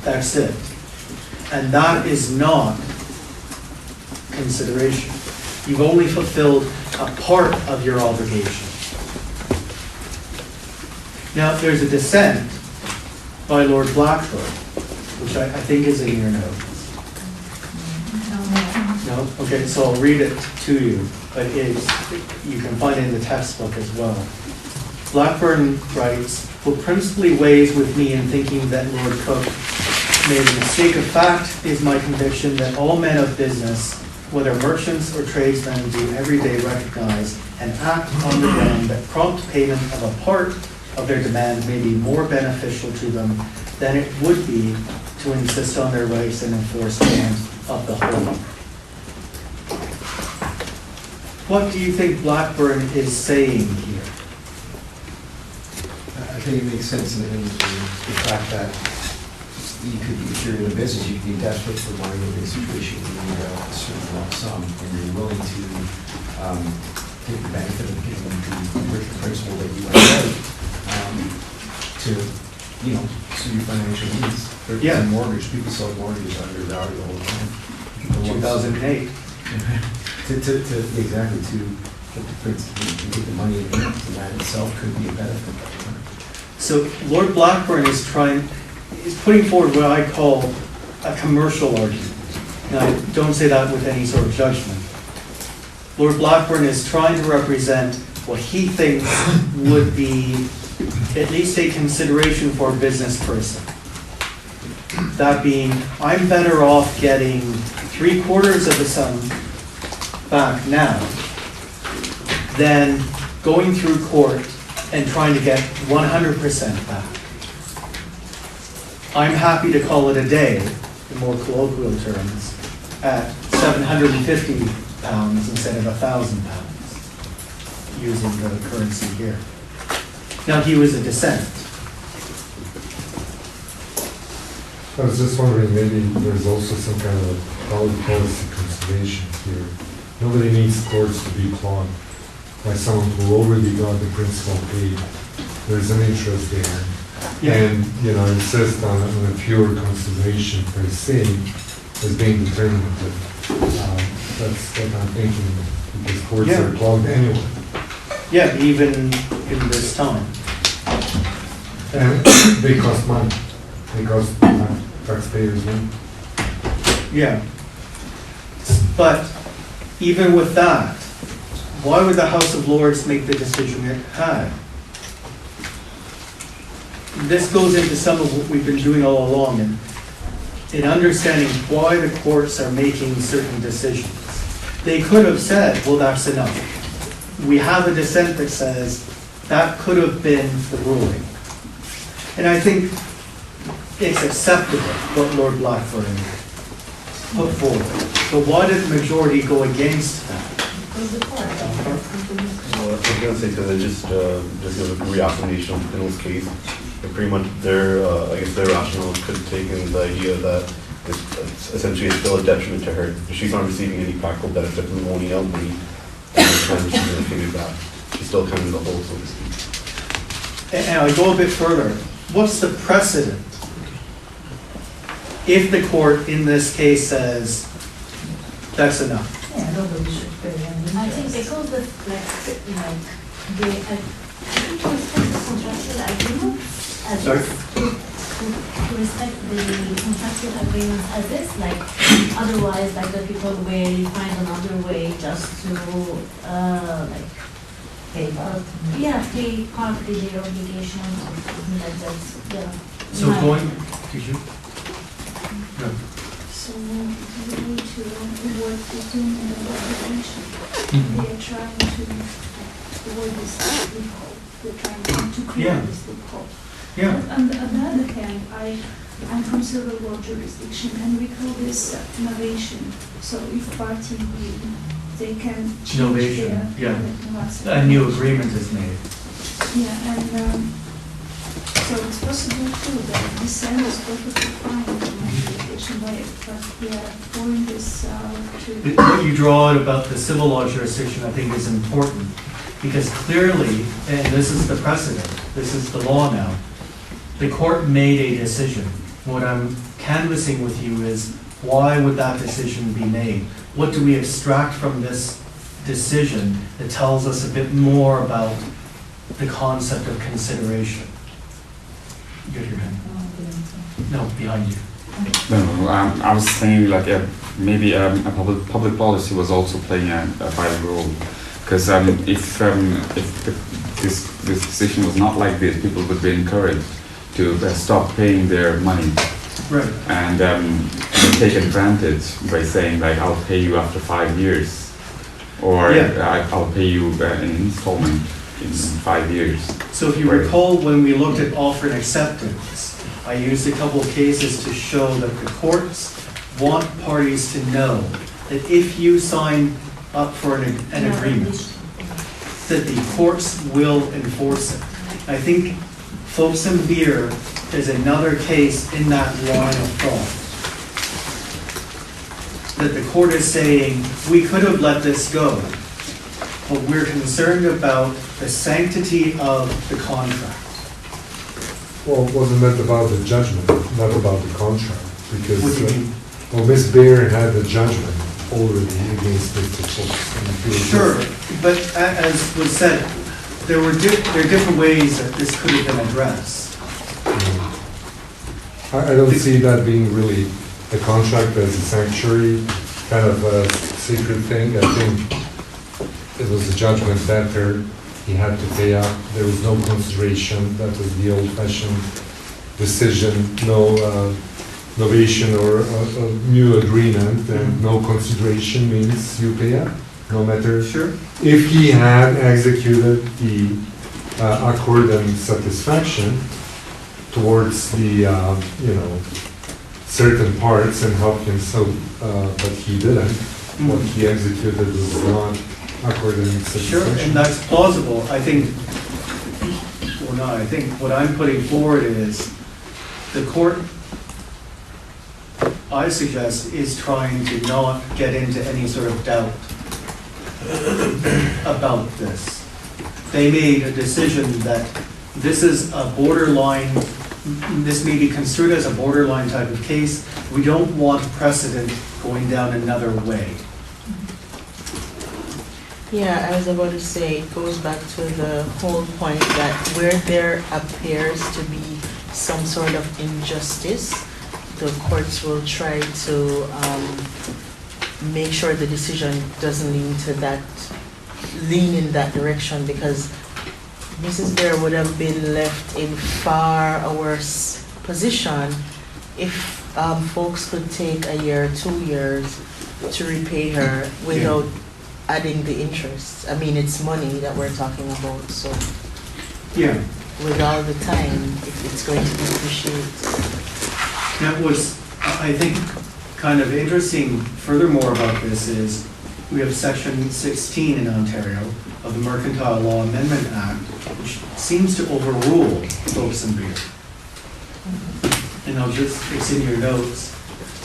Speaker 1: That's it. And that is not consideration. You've only fulfilled a part of your obligation. Now, there's a dissent by Lord Blackburn, which I think is in your notes. No? Okay, so I'll read it to you, but you can find it in the textbook as well. Blackburn writes, "What principally weighs with me in thinking that Lord Cook made a mistake of fact is my conviction that all men of business, whether merchants or tradesmen, do every day recognize and act on the ground that prompt payment of a part of their demand may be more beneficial to them than it would be to insist on their rights and enforce payment of the whole." What do you think Blackburn is saying here?
Speaker 10: I think it makes sense in the fact that you could, if you're in a business, you can be desperate for money in a situation where you need a certain lump sum, and you're willing to take the benefit of getting the richer principal that you want to, suit your financial needs.
Speaker 1: Yeah.
Speaker 10: Mortgage, people sell mortgages undervalued all the time.
Speaker 1: 2008.
Speaker 10: Exactly, to get the principal, to get the money in it, and that itself could be a benefit.
Speaker 1: So Lord Blackburn is putting forward what I call a commercial argument. Now, I don't say that with any sort of judgment. Lord Blackburn is trying to represent what he thinks would be at least a consideration for a business person. That being, I'm better off getting 3/4 of the sum back now than going through court and trying to get 100% back. I'm happy to call it a day, in more colloquial terms, at £750 instead of £1,000, using the currency here. Now, he was a dissent.
Speaker 9: I was just wondering, maybe there's also some kind of policy consideration here. Nobody needs courts to be clogged by someone who already got the principal paid. There's an interest there.
Speaker 1: Yeah.
Speaker 9: And, insist on a pure consideration per se as being determinative. That's what I'm thinking, because courts
Speaker 1: Yeah.
Speaker 9: are clogged anyway.
Speaker 1: Yeah, even in this time.
Speaker 9: And they cost money. They cost taxpayers money.
Speaker 1: Yeah. But even with that, why would the House of Lords make the decision it had? This goes into some of what we've been doing all along in understanding why the courts are making certain decisions. They could have said, well, that's enough. We have a dissent that says that could have been the ruling. And I think it's acceptable what Lord Blackburn put forward. But why did the majority go against that?
Speaker 6: Well, I was going to say, because it just gives a reaffirmation of Pinnell's case. But pretty much their rationale could have taken the idea that it's essentially it's still a detriment to her. She's not receiving any practical benefit from owning out money, and she's going to pay it back. She's still kind of in the hole, so to speak.
Speaker 1: And I go a bit further. What's the precedent? If the court in this case says, that's enough.
Speaker 2: Yeah, nobody should pay any interest.
Speaker 8: I think because the, I think to respect the contractual agreement as
Speaker 1: Sorry?
Speaker 8: to respect the contractual agreement as is, otherwise, the people will find another way just to,
Speaker 2: Pay back.
Speaker 8: pay partly their obligations or something like that, yeah.
Speaker 1: So
Speaker 8: Right.
Speaker 1: going, could you? No.
Speaker 11: So we need to work within the regulation.
Speaker 1: Mhm.
Speaker 11: They are trying to avoid this loophole. They're trying to create
Speaker 1: Yeah.
Speaker 11: this loophole.
Speaker 1: Yeah.
Speaker 11: But on the other hand, I'm from civil law jurisdiction, and we call this innovation. So if party agree, they can change
Speaker 1: Innovation,
Speaker 11: their
Speaker 1: yeah. A new agreement is made.
Speaker 11: Yeah, and So it's possible too that dissent is perfectly fine in my jurisdiction, but we are pouring this out to.
Speaker 1: What you draw out about the civil law jurisdiction, I think, is important, because clearly, and this is the precedent, this is the law now, the court made a decision. What I'm canvassing with you is, why would that decision be made? What do we extract from this decision that tells us a bit more about the concept of consideration? You got your hand? No, behind you.
Speaker 12: No, I was saying like maybe a public policy was also playing a vital role, because if this decision was not like this, people would be encouraged to stop paying their money.
Speaker 1: Right.
Speaker 12: And take advantage by saying like, I'll pay you after 5 years, or I'll pay you in installment in 5 years.
Speaker 1: So if you recall, when we looked at offer and acceptance, I used a couple of cases to show that the courts want parties to know that if you sign up for an agreement, that the courts will enforce it. I think Folks and Beer is another case in that line of thought. That the court is saying, we could have let this go, but we're concerned about the sanctity of the contract.
Speaker 9: Well, wasn't that about the judgment, not about the contract? Because,
Speaker 1: What do you mean?
Speaker 9: well, Ms. Bear had the judgment already against Mr. Fox.
Speaker 1: Sure, but as was said, there are different ways that this could have been addressed.
Speaker 9: I don't see that being really a contract as a sanctuary, kind of a secret thing. I think it was a judgment debtor. He had to pay up. There was no consideration. That was the old-fashioned decision. No novation or a new agreement, and no consideration means you pay up, no matter.
Speaker 1: Sure.
Speaker 9: If he had executed the accord and satisfaction towards the, certain parts and helped him so, but he didn't. What he executed was not accord and
Speaker 1: Sure,
Speaker 9: satisfaction.
Speaker 1: and that's plausible. I think, or not, I think what I'm putting forward is the court, I suggest, is trying to not get into any sort of doubt about this. They made a decision that this is a borderline, this may be construed as a borderline type of case. We don't want precedent going down another way.
Speaker 7: Yeah, I was about to say, it goes back to the whole point that where there appears to be some sort of injustice, the courts will try to make sure the decision doesn't lean in that direction, because Mrs. Bear would have been left in far a worse position if folks could take a year, 2 years to repay her without adding the interest. I mean, it's money that we're talking about, so
Speaker 1: Yeah.
Speaker 7: with all the time, if it's going to depreciate.
Speaker 1: That was, I think, kind of interesting furthermore about this is we have section 16 in Ontario of the Mercantile Law Amendment Act, which seems to overrule Folks and Beer. And it's in your notes,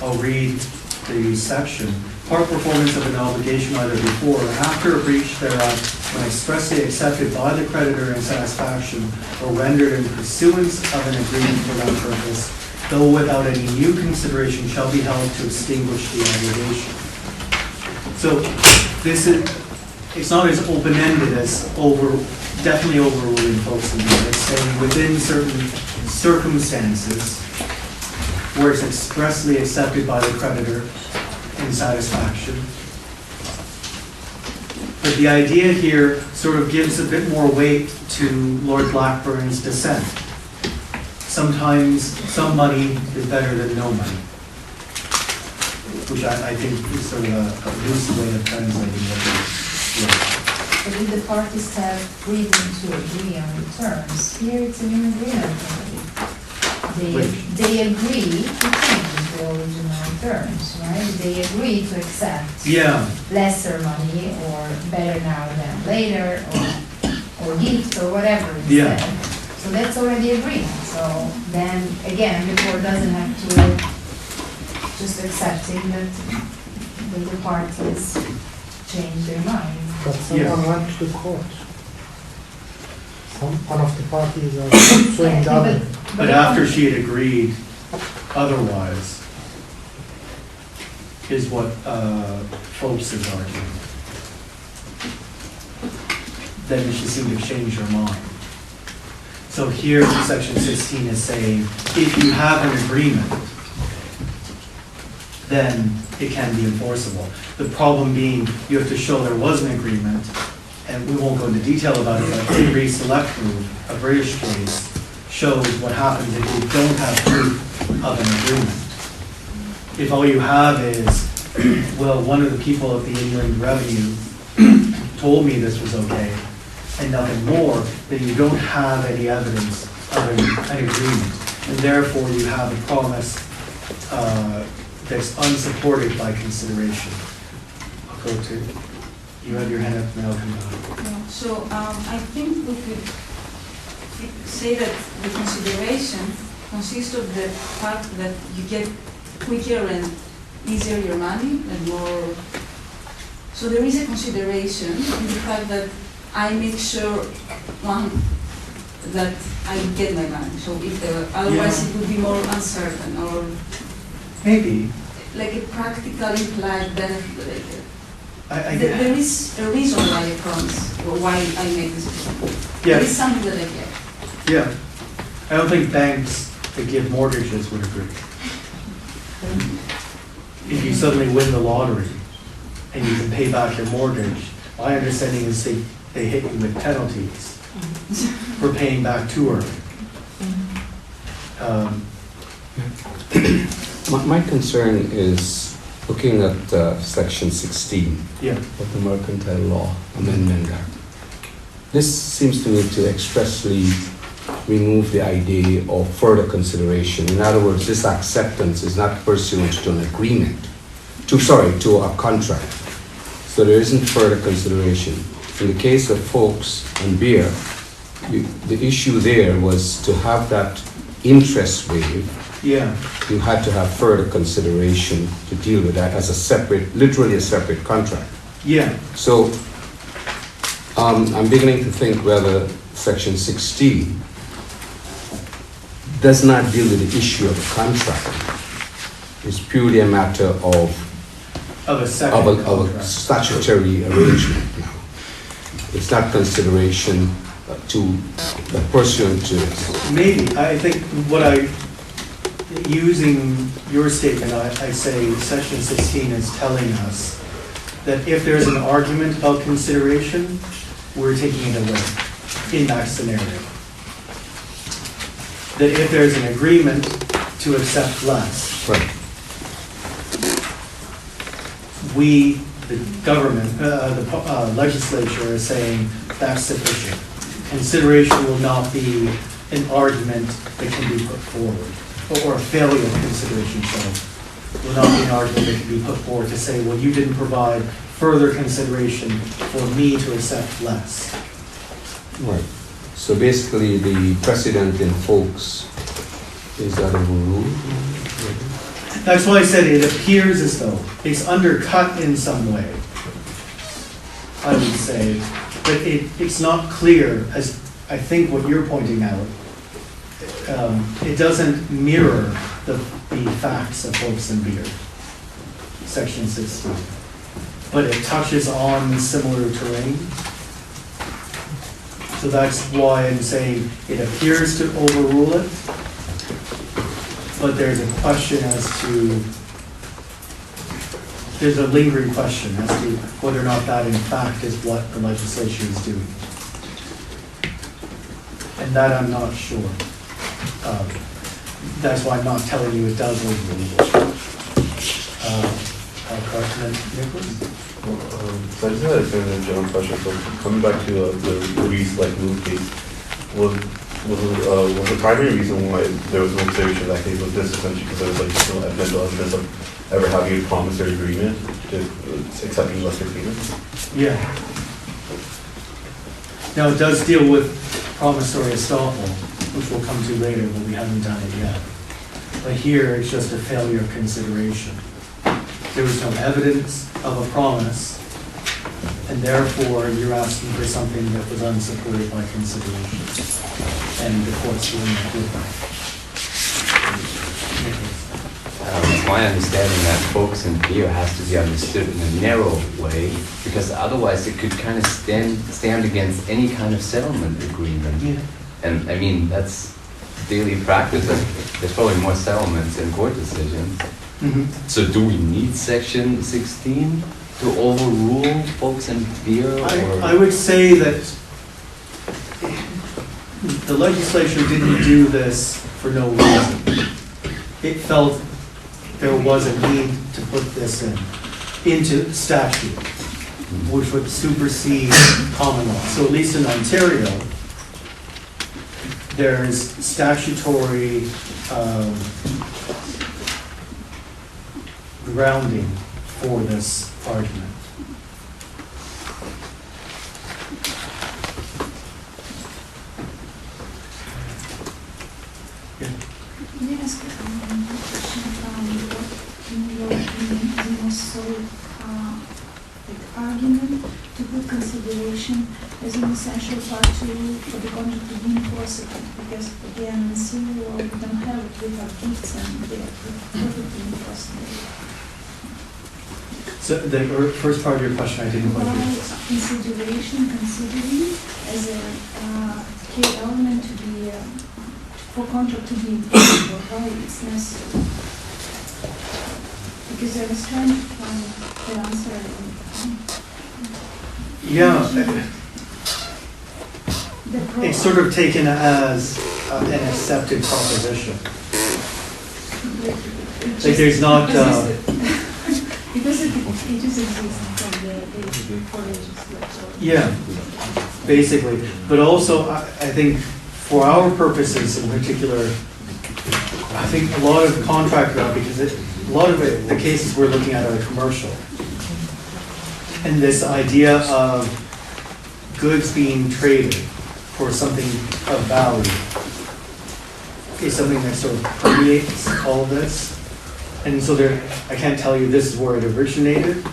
Speaker 1: I'll read the section. Part performance of an obligation either before or after a breach thereof, when expressly accepted by the creditor in satisfaction or rendered in pursuance of an agreement for that purpose, though without any new consideration, shall be held to extinguish the obligation. So this is, it's not as open-ended as definitely overruling Folks and Beer. It's saying within certain circumstances where it's expressly accepted by the creditor in satisfaction. But the idea here sort of gives a bit more weight to Lord Blackburn's dissent. Sometimes some money is better than no money, which I think is sort of a loose way of translating what it is.
Speaker 2: But if the parties have freedom to agree on the terms, here it's an agreement already. They agree to change the original terms, right? They agree to accept lesser money or better now than later or gift or whatever instead. So that's already agreed. So then, again, the court doesn't have to just accepting that the parties change their mind.
Speaker 5: But someone went to the court. One of the parties are suing the other.
Speaker 1: But after she had agreed otherwise, is what folks is arguing. Then she seemed to change her mind. So here, section 16 is saying, if you have an agreement, then it can be enforceable. The problem being, you have to show there was an agreement, and we won't go into detail about it, but Henry Select Move, a British case, shows what happens if you don't have proof of an agreement. If all you have is, well, one of the people at the Inland Revenue told me this was okay, and nothing more, then you don't have any evidence of an agreement. And therefore, you have a promise that's unsupported by consideration. I'll go to, you have your hand up, now come down.
Speaker 3: Yeah, so I think we could say that the consideration consists of the fact that you get quicker and easier your money and more. So there is a consideration in the fact that I make sure, one, that I get my money. So if, otherwise it would be more uncertain, or
Speaker 1: Maybe.
Speaker 3: like a practical implied benefit.
Speaker 1: I
Speaker 3: There is a reason why I promise, or why I make this decision.
Speaker 1: Yeah.
Speaker 3: There is something that I get.
Speaker 1: Yeah. I don't think banks that give mortgages would agree. If you suddenly win the lottery and you can pay back your mortgage, my understanding is they hit you with penalties for paying back too early.
Speaker 13: My concern is looking at section 16
Speaker 1: Yeah.
Speaker 13: of the Mercantile Law Amendment Act. This seems to me to expressly remove the idea of further consideration. In other words, this acceptance is not pursuant to an agreement, to a contract. So there isn't further consideration. In the case of Folks and Beer, the issue there was to have that interest waived.
Speaker 1: Yeah.
Speaker 13: You had to have further consideration to deal with that as a separate, literally a separate contract.
Speaker 1: Yeah.
Speaker 13: So I'm beginning to think whether section 16 does not deal with the issue of the contract. It's purely a matter of
Speaker 1: a second
Speaker 13: of a
Speaker 1: contract.
Speaker 13: statutory arrangement now. It's not consideration to pursuant to it.
Speaker 1: Maybe. I think using your statement, I say section 16 is telling us that if there's an argument about consideration, we're taking it away in that scenario. That if there's an agreement to accept less,
Speaker 13: Right.
Speaker 1: we, the government, the legislature is saying that's sufficient. Consideration will not be an argument that can be put forward, or a failure of consideration, so will not be an argument that can be put forward to say, well, you didn't provide further consideration for me to accept less.
Speaker 13: Right. So basically, the precedent in Folks is that overruled?
Speaker 1: That's why I said it appears as though it's undercut in some way, I would say, but it's not clear, as I think what you're pointing out. It doesn't mirror the facts of Folks and Beer, section 16, but it touches on similar terrain. So that's why I'm saying it appears to overrule it, but there's a question there's a lingering question as to whether or not that in fact is what the legislature is doing. And that I'm not sure. That's why I'm not telling you it does overrule it. Nicholas?
Speaker 6: So I just had a kind of general question. So coming back to the Reese like move case, was the primary reason why there was no consideration of that case was this essentially because there was like no evidential evidence of ever having a promissory agreement to accepting lesser payments?
Speaker 1: Yeah. Now it does deal with promissory estoppel, which we'll come to later, but we haven't done it yet. But here, it's just a failure of consideration. There was no evidence of a promise, and therefore you're asking for something that was unsupported by consideration. And the court's ruling with that.
Speaker 14: It's my understanding that focus and fear has to be understood in a narrow way, because otherwise it could kind of stand against any kind of settlement agreement.
Speaker 1: Yeah.
Speaker 14: And I mean, that's daily practice. There's probably more settlements in court decisions.
Speaker 1: Mm-hmm.
Speaker 14: So do we need section 16 to overrule focus and fear?
Speaker 1: I would say that the legislature didn't do this for no reason. It felt there was a need to put this into statute, which would supersede common law. So at least in Ontario, there's statutory grounding for this argument.
Speaker 11: Can I ask a question? In your opinion, the most solid argument to put consideration as an essential part for the contract to be enforceable? Because again, in civil law, we don't have it. We have gifts and they are perfectly enforceable.
Speaker 1: So the first part of your question I didn't quite
Speaker 11: Why
Speaker 1: hear.
Speaker 11: considering as a key element to be for contract to be enforceable, why it's necessary? Because I was trying to find the answer.
Speaker 1: It's sort of taken as an accepted proposition. Like there's not.
Speaker 11: Because it just exists from the legislature.
Speaker 1: Yeah, basically. But also, I think for our purposes in particular, I think a lot of contract law, because a lot of it, the cases we're looking at are commercial. And this idea of goods being traded for something of value is something that sort of permeates all of this. And so I can't tell you this is where it originated,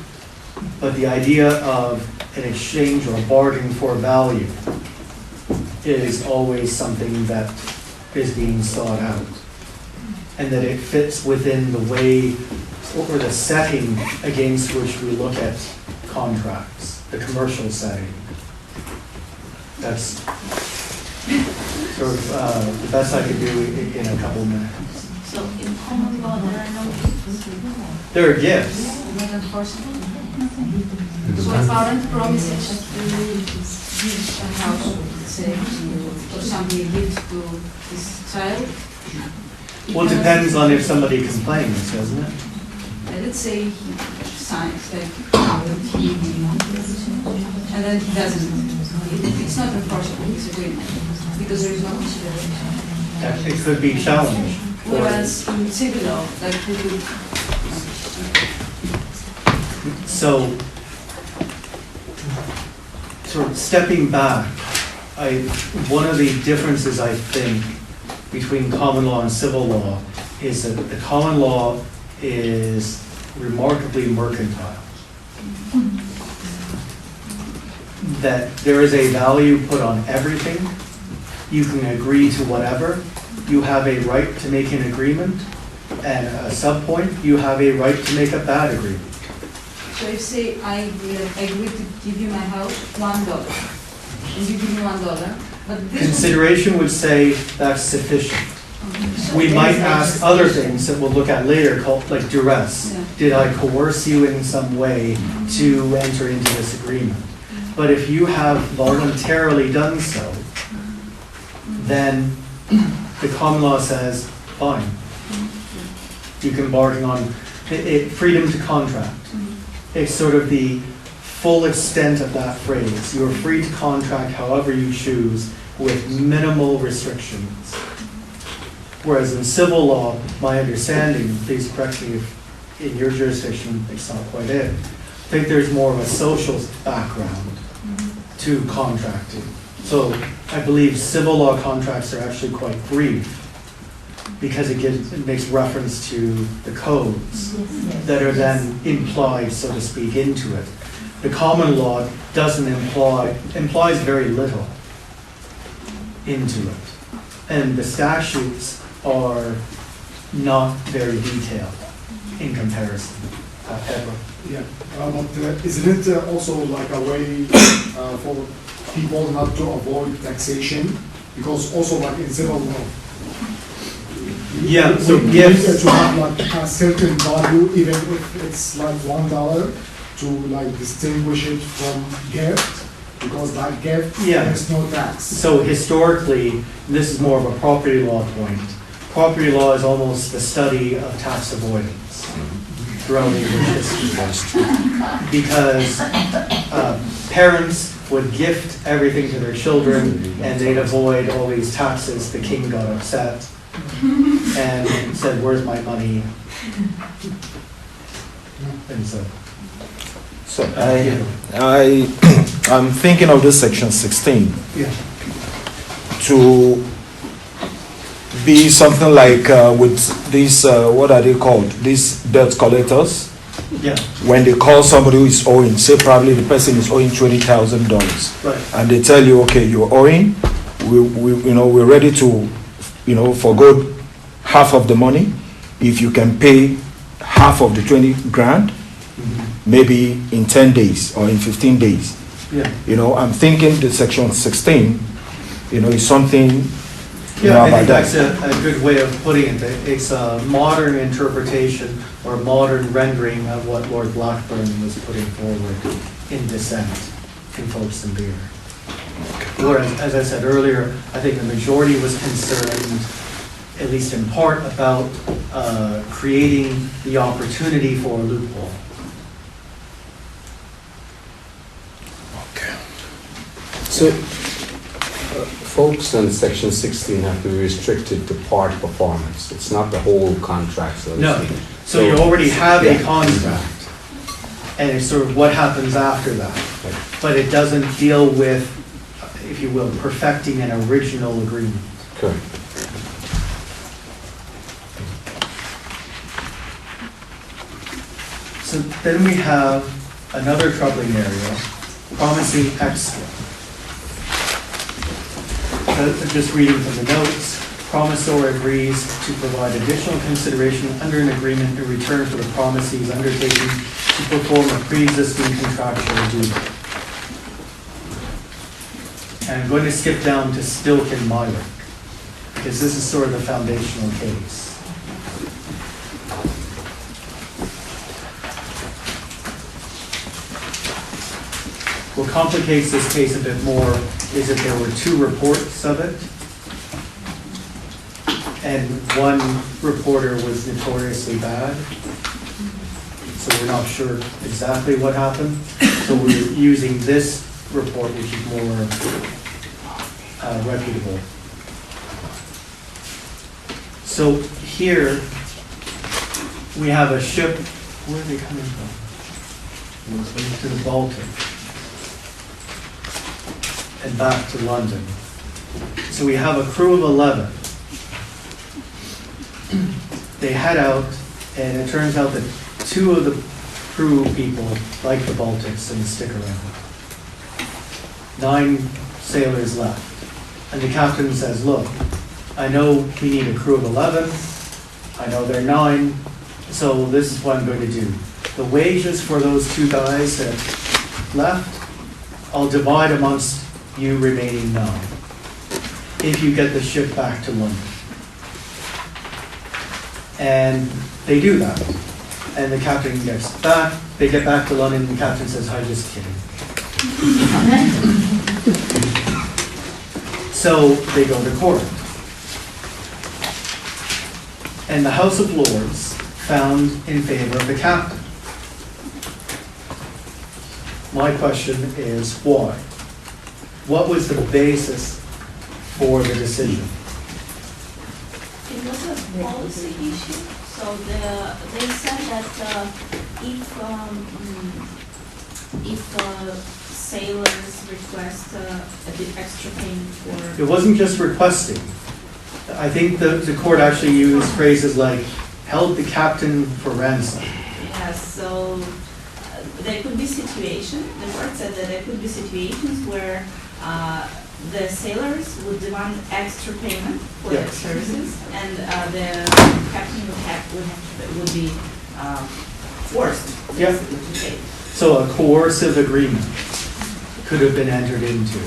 Speaker 1: but the idea of an exchange or a bargain for value is always something that is being sought out. And that it fits within the way or the setting against which we look at contracts, the commercial setting. That's sort of the best I could do in a couple minutes.
Speaker 2: So in common law, there are no gifts?
Speaker 1: There are gifts.
Speaker 3: Not enforceable? So a parent promises to give a house, say, or something, a gift to his child.
Speaker 1: Well, it depends on if somebody complains, doesn't it?
Speaker 3: Let's say he signs, like, and then he doesn't. It's not enforceable, this agreement, because there is no consideration.
Speaker 1: It could be challenged.
Speaker 3: Whereas in civil law, like we could.
Speaker 1: So, sort of stepping back, one of the differences I think between common law and civil law is that the common law is remarkably mercantile. That there is a value put on everything. You can agree to whatever. You have a right to make an agreement, and a sub-point, you have a right to make a bad agreement.
Speaker 3: So if say I agree to give you my house $1, and you give me $1, but this
Speaker 1: Consideration would say that's sufficient. We might ask other things that we'll look at later, called like duress.
Speaker 3: Yeah.
Speaker 1: Did I coerce you in some way to enter into this agreement? But if you have voluntarily done so, then the common law says, fine. You can bargain on freedom to contract. It's sort of the full extent of that phrase. You are free to contract however you choose with minimal restrictions. Whereas in civil law, my understanding, please correct me if in your jurisdiction it's not quite it, I think there's more of a social background to contracting. So I believe civil law contracts are actually quite brief because it makes reference to the codes that are then implied, so to speak, into it. The common law doesn't implies very little into it. And the statutes are not very detailed in comparison, ever.
Speaker 5: Yeah, but isn't it also like a way for people not to avoid taxation? Because also like in civil law,
Speaker 1: Yeah, so
Speaker 5: we need
Speaker 1: gifts,
Speaker 5: to have like a certain value, even if it's like $1, to like distinguish it from gift, because that gift
Speaker 1: Yeah.
Speaker 5: there's no tax.
Speaker 1: so historically, this is more of a property law point. Property law is almost the study of tax avoidance throughout English history. Because parents would gift everything to their children and they'd avoid all these taxes. The king got upset and said, "Where's my money?" And so,
Speaker 15: So I'm thinking of this section 16
Speaker 1: yeah.
Speaker 15: to be something like with these, what are they called? These debt collectors.
Speaker 1: Yeah,
Speaker 15: When they call somebody who is owing, say probably the person is owing $20,000,
Speaker 1: right.
Speaker 15: and they tell you, okay, you're owing, we're ready to, forgo half of the money if you can pay half of the 20 grand, maybe in 10 days or in 15 days.
Speaker 1: Yeah.
Speaker 15: I'm thinking the section 16, is something,
Speaker 1: Yeah, I
Speaker 15: about
Speaker 1: think
Speaker 15: that.
Speaker 1: that's a good way of putting it. It's a modern interpretation or modern rendering of what Lord Blackburn was putting forward in dissent in Folks and Beer. Whereas, as I said earlier, I think the majority was concerned, at least in part, about creating the opportunity for a loophole.
Speaker 13: So, folks in section 16 have to be restricted to part performance. It's not the whole contract, so to
Speaker 1: No,
Speaker 13: speak.
Speaker 1: so you already have a
Speaker 13: Yeah.
Speaker 1: contract, and it's sort of what happens after that. But it doesn't deal with, if you will, perfecting an original agreement.
Speaker 13: Correct.
Speaker 1: So then we have another troubling area, promising extra. Just reading from the notes, promisor agrees to provide additional consideration under an agreement in return for the promisee's undertaking to perform a pre-existing contractual duty. And I'm going to skip down to Stilk and Myrick, because this is sort of the foundational case. What complicates this case a bit more is that there were two reports of it. And one reporter was notoriously bad. So we're not sure exactly what happened. So we're using this report, which is more reputable. So here, we have a ship, where are they coming from? To the Baltic. And back to London. So we have a crew of 11. They head out, and it turns out that two of the crew people like the Baltics and stick around. 9 sailors left. And the captain says, "Look, I know we need a crew of 11. I know they're 9, so this is what I'm going to do. The wages for those 2 guys that left, I'll divide amongst you remaining 9, if you get the ship back to London." And they do that. And the captain gets back, they get back to London, and the captain says, "I'm just kidding." So they go to court. And the House of Lords found in favor of the captain. My question is, why? What was the basis for the decision?
Speaker 8: It was a policy issue, so they said that if
Speaker 11: sailors request a bit extra payment for?
Speaker 1: It wasn't just requesting. I think the court actually used phrases like held the captain for ransom.
Speaker 11: Yes, so there could be situations, the court said that there could be situations where the sailors would demand extra payment for their
Speaker 1: Yes.
Speaker 11: services, and the captain would be forced
Speaker 1: Yeah.
Speaker 11: basically to pay.
Speaker 1: So a coercive agreement could have been entered into.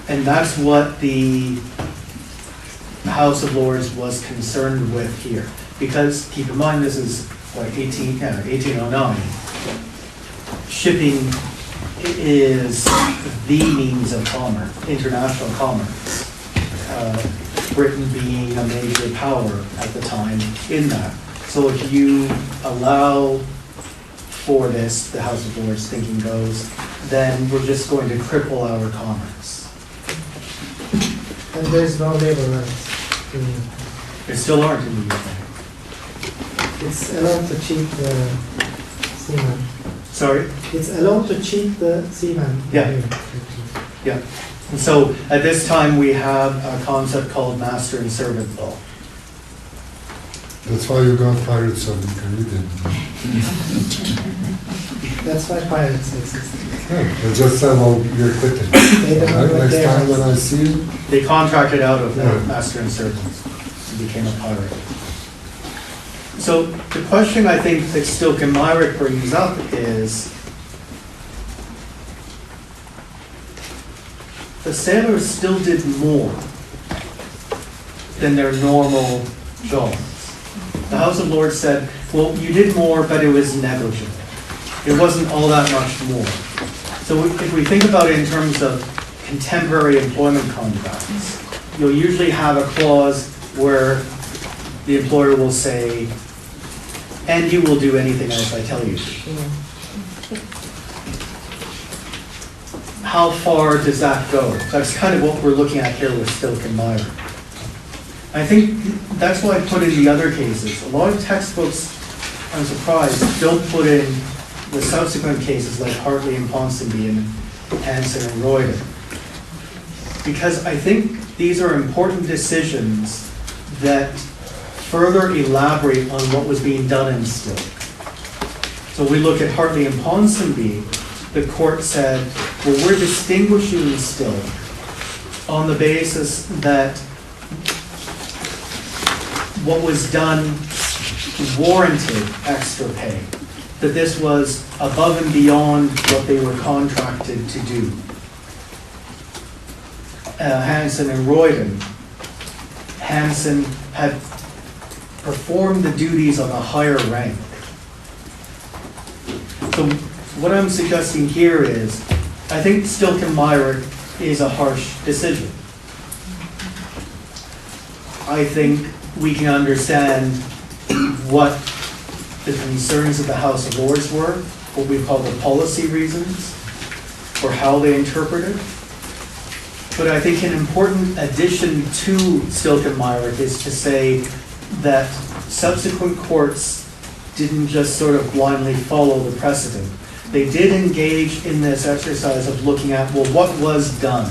Speaker 1: And that's what the House of Lords was concerned with here. Because keep in mind, this is what, 1809. Shipping is the means of commerce, international commerce. Britain being a major power at the time in that. So if you allow for this, the House of Lords thinking goes, then we're just going to cripple our commerce.
Speaker 16: And there's no labor rights.
Speaker 1: There still aren't in the UK.
Speaker 16: It's allowed to cheat the seaman.
Speaker 1: Sorry?
Speaker 16: It's allowed to cheat the seaman.
Speaker 1: Yeah. Yeah. And so at this time, we have a concept called master and servant law.
Speaker 9: That's why you got Pirates of the Caribbean.
Speaker 16: That's why pirates exist.
Speaker 9: I just said, well, you're quitting.
Speaker 16: They don't know what
Speaker 9: Next
Speaker 16: they
Speaker 9: time
Speaker 16: are.
Speaker 9: when I see you,
Speaker 1: They contracted out of
Speaker 9: Yeah.
Speaker 1: master and servants and became a pirate. So the question I think that Stilk and Myrick brings up is, the sailors still did more than their normal jobs. The House of Lords said, well, you did more, but it was negligible. It wasn't all that much more. So if we think about it in terms of contemporary employment contracts, you'll usually have a clause where the employer will say, and you will do anything else I tell you to. How far does that go? That's kind of what we're looking at here with Stilk and Myrick. I think that's why I put in the other cases. A lot of textbooks, I'm surprised, don't put in the subsequent cases like Hartley and Ponsonby and Hansen and Reuter. Because I think these are important decisions that further elaborate on what was being done in Stilk. So we look at Hartley and Ponsonby, the court said, well, we're distinguishing Stilk on the basis that what was done warranted extra pay, that this was above and beyond what they were contracted to do. Hansen and Royden, Hansen had performed the duties of a higher rank. So what I'm suggesting here is, I think Stilk and Myrick is a harsh decision. I think we can understand what the concerns of the House of Lords were, what we call the policy reasons, for how they interpret it. But I think an important addition to Stilk and Myrick is to say that subsequent courts didn't just sort of blindly follow the precedent. They did engage in this exercise of looking at, well, what was done?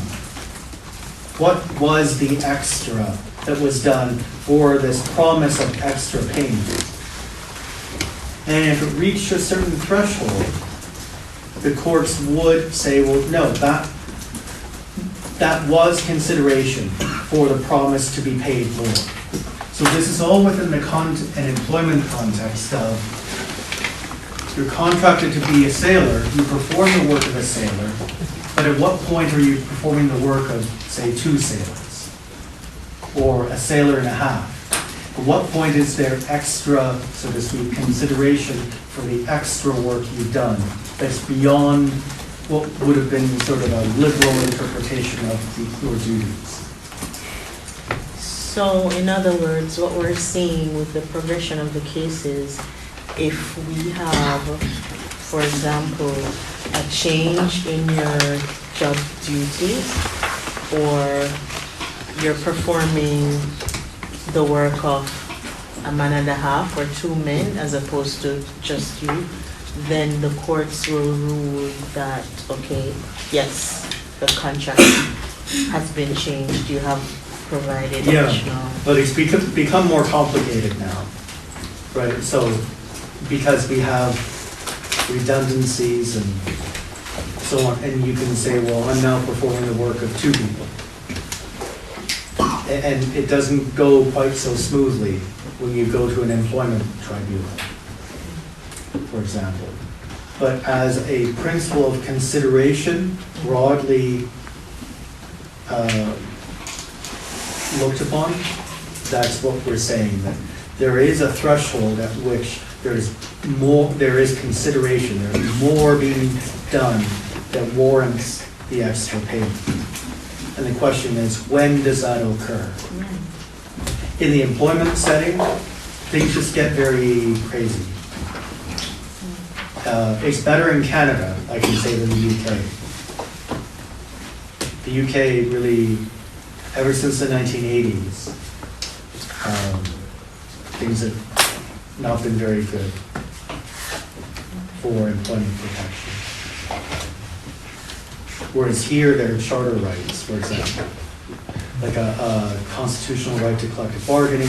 Speaker 1: What was the extra that was done for this promise of extra payment? And if it reached a certain threshold, the courts would say, well, no, that was consideration for the promise to be paid more. So this is all within an employment context of, you're contracted to be a sailor, you perform the work of a sailor, but at what point are you performing the work of, say, 2 sailors? Or a sailor and a half? At what point is there extra, so to speak, consideration for the extra work you've done that's beyond what would have been sort of a liberal interpretation of your duties?
Speaker 7: So, in other words, what we're seeing with the progression of the cases, if we have, for example, a change in your job duties, or you're performing the work of a man and a half or 2 men as opposed to just you, then the courts will rule that, okay, yes, the contract has been changed, you have provided
Speaker 1: Yeah,
Speaker 7: additional.
Speaker 1: but it's become more complicated now, right? So, because we have redundancies and so on, and you can say, well, I'm now performing the work of two people. And it doesn't go quite so smoothly when you go to an employment tribunal, for example. But as a principle of consideration, broadly looked upon, that's what we're saying, that there is a threshold at which there is consideration, there is more being done that warrants the extra payment. And the question is, when does that occur? In the employment setting, things just get very crazy. It's better in Canada, I can say, than the UK. The UK really, ever since the 1980s, things have not been very good for employment protection. Whereas here, there are charter rights, for example, like a constitutional right to collective bargaining,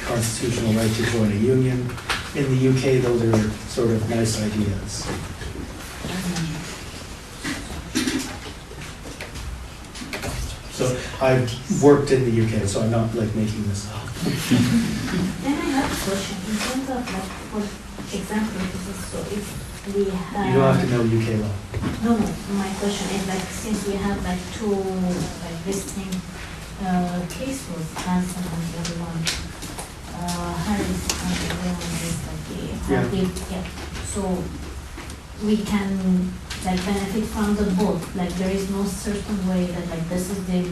Speaker 1: constitutional right to join a union. In the UK, those are sort of nice ideas. So I've worked in the UK, so I'm not like making this up.
Speaker 8: Then I have a question, in terms of like, for example, so if we have.
Speaker 1: You don't have to know UK law.
Speaker 8: No, my question is like, since we have like two like distinct cases, Hanson and the other one, Harris and the other one is like yeah. So we can like benefit from the both, like there is no certain way that like this is the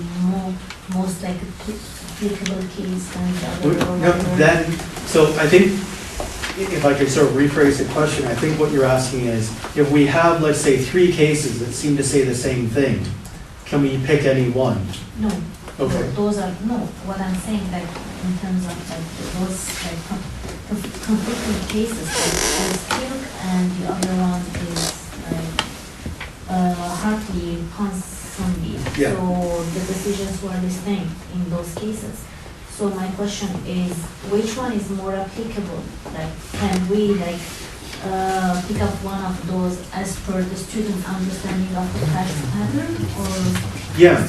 Speaker 8: most like applicable case than the other.
Speaker 1: So I think, if I could sort of rephrase the question, I think what you're asking is, if we have, let's say, 3 cases that seem to say the same thing, can we pick any one?
Speaker 8: No.
Speaker 1: Okay.
Speaker 8: Those are, no, what I'm saying, like, in terms of, like, those, like, conflicting cases, like, there's Kilk and the other one is, like, Hartley, Ponsonby.
Speaker 1: Yeah.
Speaker 8: So the decisions were distinct in those cases. So my question is, which one is more applicable? Like, can we, like, pick up one of those as per the student's understanding of the tax pattern, or?
Speaker 1: Yeah.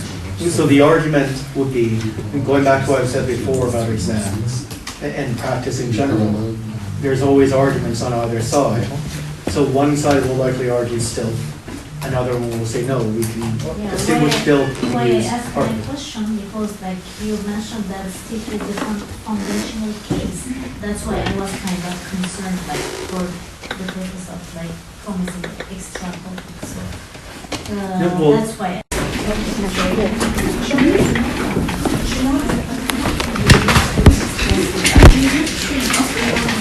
Speaker 1: So the argument would be, going back to what I said before about exams and practice in general, there's always arguments on either side. So one side will likely argue still, another one will say, no, we can distinguish still.
Speaker 8: Why I asked my question, because like you mentioned that stick with the foundational case. That's why I was kind of concerned, like, for the purpose of like promising extra topics. So that's why.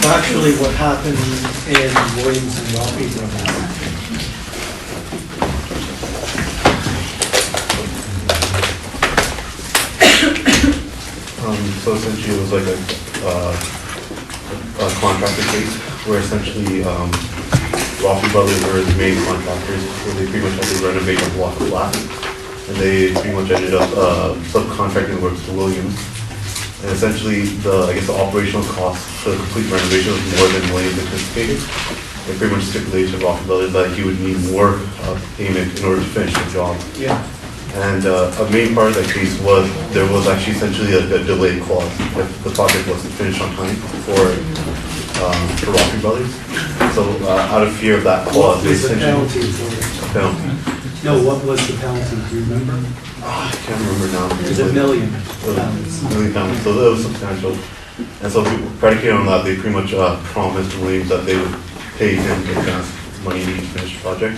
Speaker 1: Actually, what happened in Williams and Rocky Brothers.
Speaker 6: So essentially, it was like a contractor case where essentially Rocky Brothers were the main contractors, where they pretty much had to renovate a block of flats, and they pretty much ended up subcontracting works to Williams. And essentially, the operational cost for the complete renovation was more than Williams anticipated. They pretty much stipulated to Rocky Brothers that he would need more payment in order to finish the job.
Speaker 1: Yeah.
Speaker 6: And a main part of that case was there was actually essentially a delay clause if the project wasn't finished on time for Rocky Brothers. So out of fear of that clause,
Speaker 1: What was the penalty for it?
Speaker 6: Penalty.
Speaker 1: No, what was the penalty? Do you remember?
Speaker 6: I can't remember now.
Speaker 1: It was $1 million.
Speaker 6: £1 million. So that was substantial. And so predicated on that, they pretty much promised Williams that they would pay him in advance money to finish the project.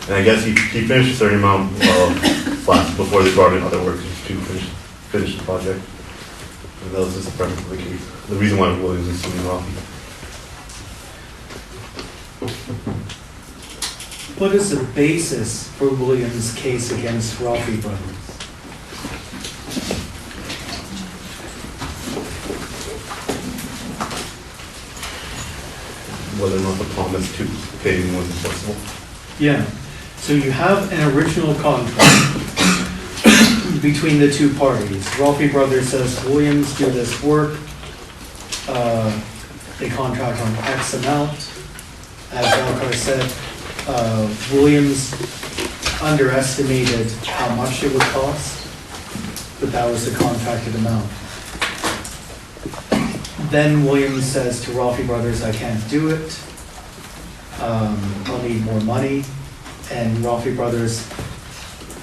Speaker 6: And I guess he finished a certain amount of flats before they brought in other workers to finish the project. And that was just the premise of the case. The reason why Williams is suing Rocky.
Speaker 1: What is the basis for Williams' case against Rocky Brothers?
Speaker 6: whether or not the promise to pay was enforceable.
Speaker 1: Yeah, so you have an original contract between the two parties. Rolfe Brothers says, Williams, do this work. They contract on X amount. As Valcar said, Williams underestimated how much it would cost, but that was the contracted amount. Then Williams says to Rolfe Brothers, I can't do it. I'll need more money. And Rolfe Brothers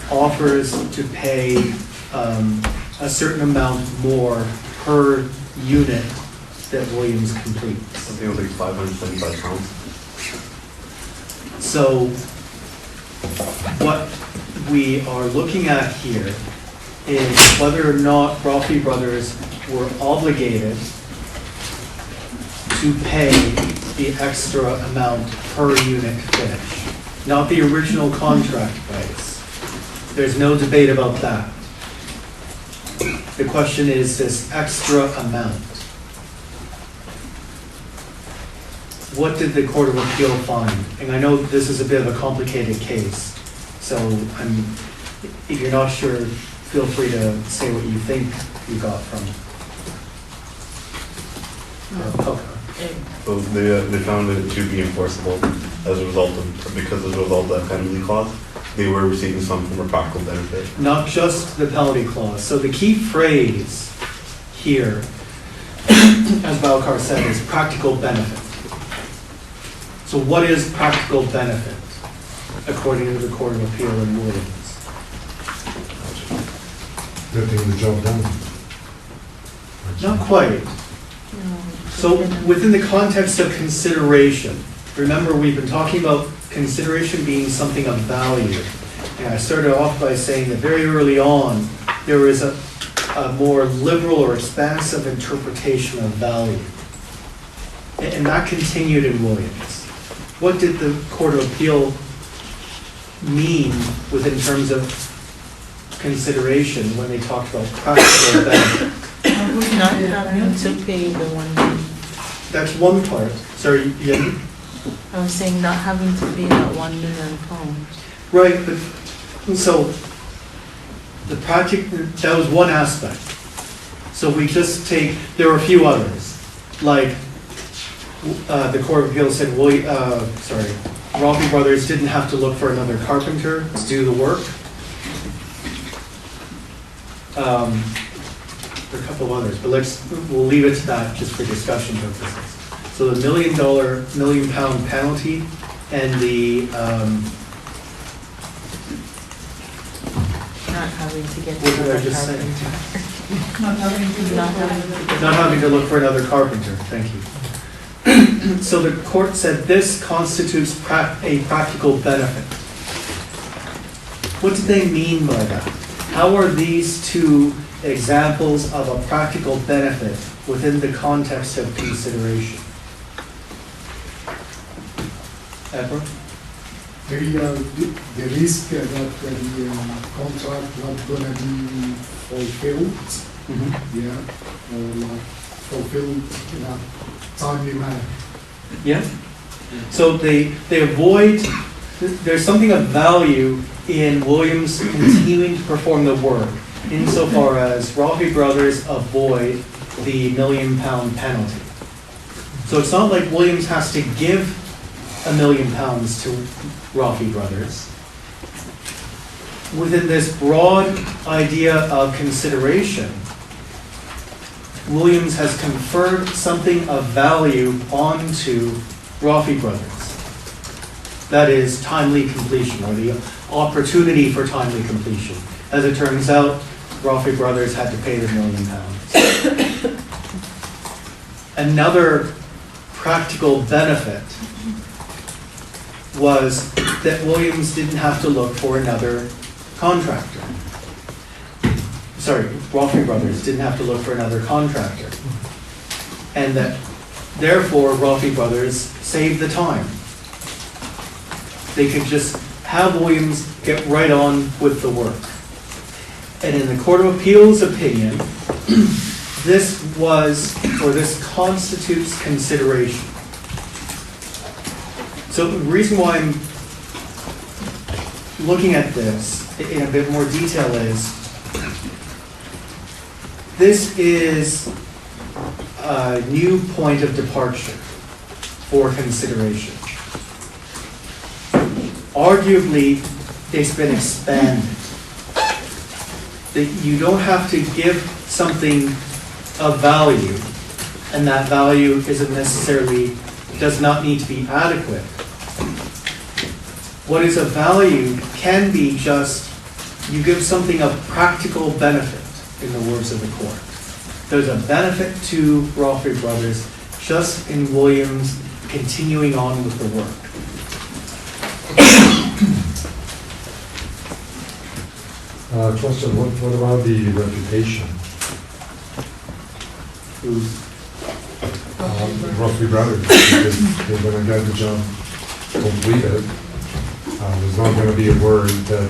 Speaker 1: offers to pay a certain amount more per unit that Williams completes.
Speaker 6: I think it was like 575 pounds.
Speaker 1: So what we are looking at here is whether or not Rolfe Brothers were obligated to pay the extra amount per unit finish, not the original contract price. There's no debate about that. The question is this extra amount. What did the Court of Appeal find? And I know this is a bit of a complicated case, so if you're not sure, feel free to say what you think you got from Poker.
Speaker 6: So they found it to be enforceable as a result of, because as a result of that penalty clause, they were receiving some form of practical benefit.
Speaker 1: Not just the penalty clause. So the key phrase here, as Valcar said, is practical benefit. So what is practical benefit, according to the Court of Appeal in Williams?
Speaker 9: Getting the job done.
Speaker 1: Not quite. So within the context of consideration, remember we've been talking about consideration being something of value. And I started off by saying that very early on, there is a more liberal or expansive interpretation of value. And that continued in Williams. What did the Court of Appeal mean in terms of consideration when they talked about practical benefit?
Speaker 7: Not having to pay the 1 million.
Speaker 1: That's one part. Sorry, Yen?
Speaker 7: I was saying not having to pay that £1 million.
Speaker 1: Right, but so that was one aspect. So we just take, there were a few others, like the Court of Appeal said, Rolfe Brothers didn't have to look for another carpenter to do the work. There are a couple of others, but we'll leave it to that just for discussion purposes. So the £1 million penalty and the
Speaker 7: Not having to get
Speaker 1: what did I
Speaker 7: another
Speaker 1: just say?
Speaker 7: carpenter.
Speaker 3: Not
Speaker 1: Not having to look for another carpenter. Thank you. So the court said this constitutes a practical benefit. What do they mean by that? How are these two examples of a practical benefit within the context of consideration? Edward?
Speaker 5: Maybe the risk that the contract not gonna be fulfilled, yeah, or like fulfilled in a timely manner.
Speaker 1: Yeah. So they avoid, there's something of value in Williams continuing to perform the work insofar as Rolfe Brothers avoid the £1 million penalty. So it's not like Williams has to give £1 million to Rolfe Brothers. Within this broad idea of consideration, Williams has conferred something of value onto Rolfe Brothers. That is timely completion, or the opportunity for timely completion. As it turns out, Rolfe Brothers had to pay the £1 million. Another practical benefit was that Williams didn't have to look for another contractor. Sorry, Rolfe Brothers didn't have to look for another contractor. And that, therefore, Rolfe Brothers saved the time. They could just have Williams get right on with the work. And in the Court of Appeal's opinion, this constitutes consideration. So the reason why I'm looking at this in a bit more detail is, this is a new point of departure for consideration. Arguably, it's been expanded. That you don't have to give something of value, and that value isn't necessarily, does not need to be adequate. What is of value can be just, you give something of practical benefit, in the words of the court. There's a benefit to Rothry Brothers just in Williams continuing on with the work.
Speaker 9: Question, what about the reputation? Roughly Brothers, because they're gonna get the job completed. There's not gonna be a word that,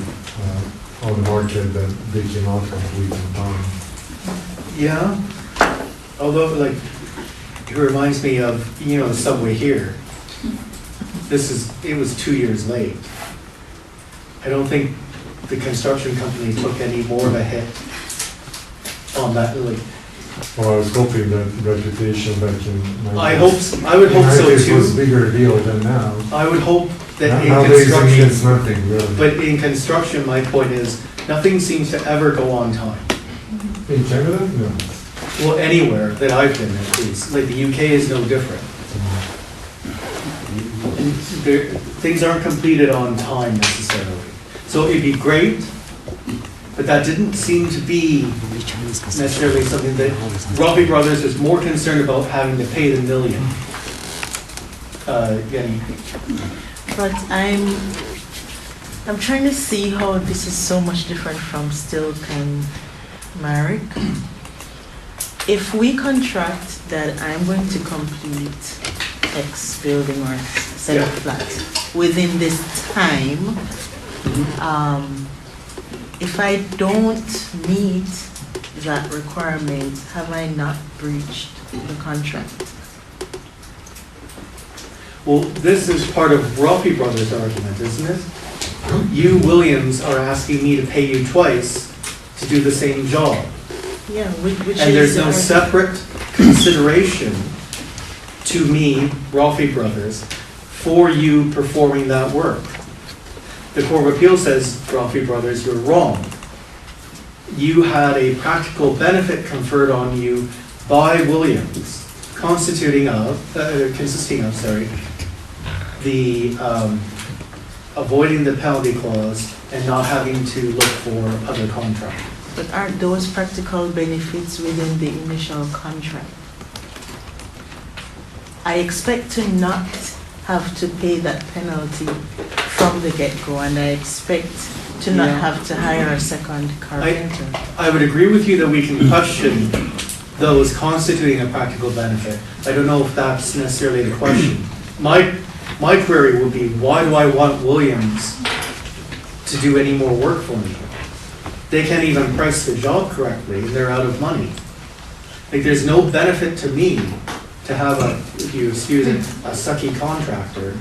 Speaker 9: on the market that they cannot complete in time.
Speaker 1: Yeah, although, like, it reminds me of, you know, the subway here. It was 2 years late. I don't think the construction company took any more of a hit on that, like.
Speaker 9: Well, I was hoping that reputation back in.
Speaker 1: I would hope so
Speaker 9: It
Speaker 1: too.
Speaker 9: was a bigger deal than now.
Speaker 1: I would hope that in
Speaker 9: Nowadays it
Speaker 1: construction.
Speaker 9: means nothing, really.
Speaker 1: But in construction, my point is, nothing seems to ever go on time.
Speaker 9: In Canada? No.
Speaker 1: Well, anywhere that I've been at least, like the UK is no different. And things aren't completed on time necessarily. So it'd be great, but that didn't seem to be necessarily something that Rothry Brothers is more concerned about having to pay the million.
Speaker 7: But I'm trying to see how this is so much different from Stilk and Marek. If we contract that I'm going to complete X building or set of flats within this time, if I don't meet that requirement, have I not breached the contract?
Speaker 1: Well, this is part of Rothry Brothers' argument, isn't it? You, Williams, are asking me to pay you twice to do the same job.
Speaker 7: Yeah, which
Speaker 1: And there's
Speaker 7: is
Speaker 1: no separate consideration to me, Rothry Brothers, for you performing that work. The Court of Appeal says, Rothry Brothers, you're wrong. You had a practical benefit conferred on you by Williams, consisting of, the avoiding the penalty clause and not having to look for other contracts.
Speaker 7: But aren't those practical benefits within the initial contract? I expect to not have to pay that penalty from the get-go, and I expect to not have to hire a second carpenter.
Speaker 1: I would agree with you that we can question those constituting a practical benefit. I don't know if that's necessarily the question. My query would be, why do I want Williams to do any more work for me? They can't even price the job correctly, and they're out of money. Like, there's no benefit to me to have if you excuse it, a sucky contractor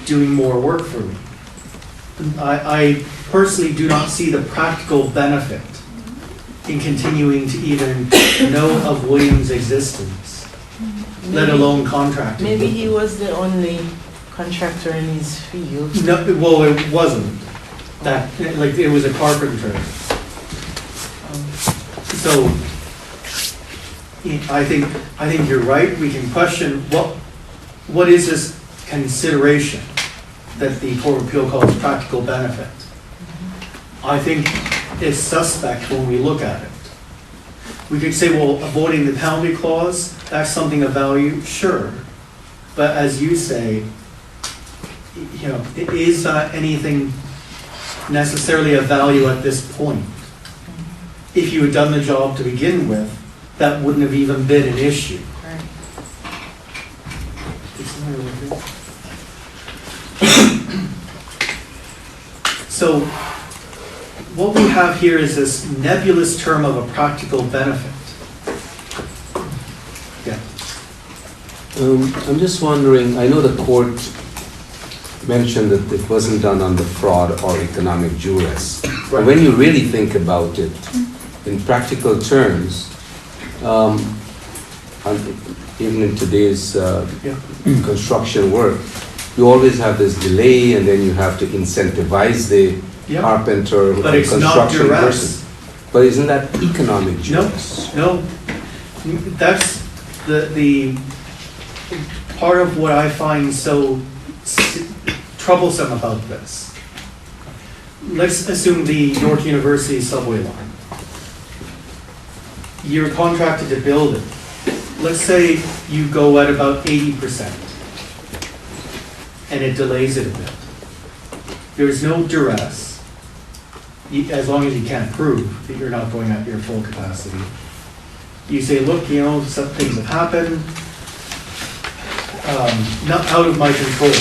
Speaker 1: doing more work for me. I personally do not see the practical benefit in continuing to even know of Williams' existence, let alone contracting.
Speaker 7: Maybe he was the only contractor in his field.
Speaker 1: No, well, it wasn't. That, like, it was a carpenter. So, I think you're right. We can question what is this consideration that the Court of Appeal calls practical benefit. I think it's suspect when we look at it. We could say, well, avoiding the penalty clause, that's something of value, sure. But as you say, you know, is that anything necessarily of value at this point? If you had done the job to begin with, that wouldn't have even been an issue.
Speaker 7: Right.
Speaker 1: So what we have here is this nebulous term of a practical benefit. Yeah.
Speaker 13: I'm just wondering, I know the court mentioned that it wasn't done under fraud or economic duress.
Speaker 1: Right.
Speaker 13: But when you really think about it, in practical terms, and even in today's construction work, you always have this delay, and then you have to incentivize the
Speaker 1: Yeah.
Speaker 13: carpenter or
Speaker 1: But it's not
Speaker 13: construction
Speaker 1: duress.
Speaker 13: person. But isn't that economic duress?
Speaker 1: No, that's the part of what I find so troublesome about this. Let's assume the York University subway line. You're contracted to build it. Let's say you go at about 80% and it delays it a bit. There's no duress, as long as you can't prove that you're not going at your full capacity. You say, look, some things have happened, not out of my control.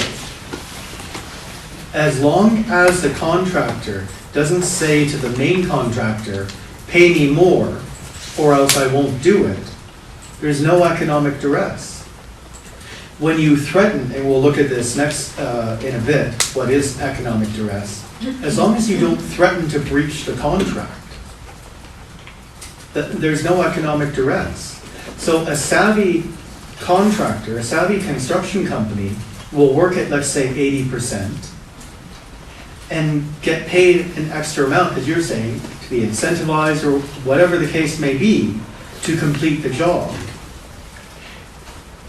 Speaker 1: As long as the contractor doesn't say to the main contractor, pay me more or else I won't do it, there's no economic duress. When you threaten, and we'll look at this next in a bit, what is economic duress, as long as you don't threaten to breach the contract, there's no economic duress. So a savvy contractor, a savvy construction company will work at, let's say, 80% and get paid an extra amount, as you're saying, to be incentivized or whatever the case may be, to complete the job.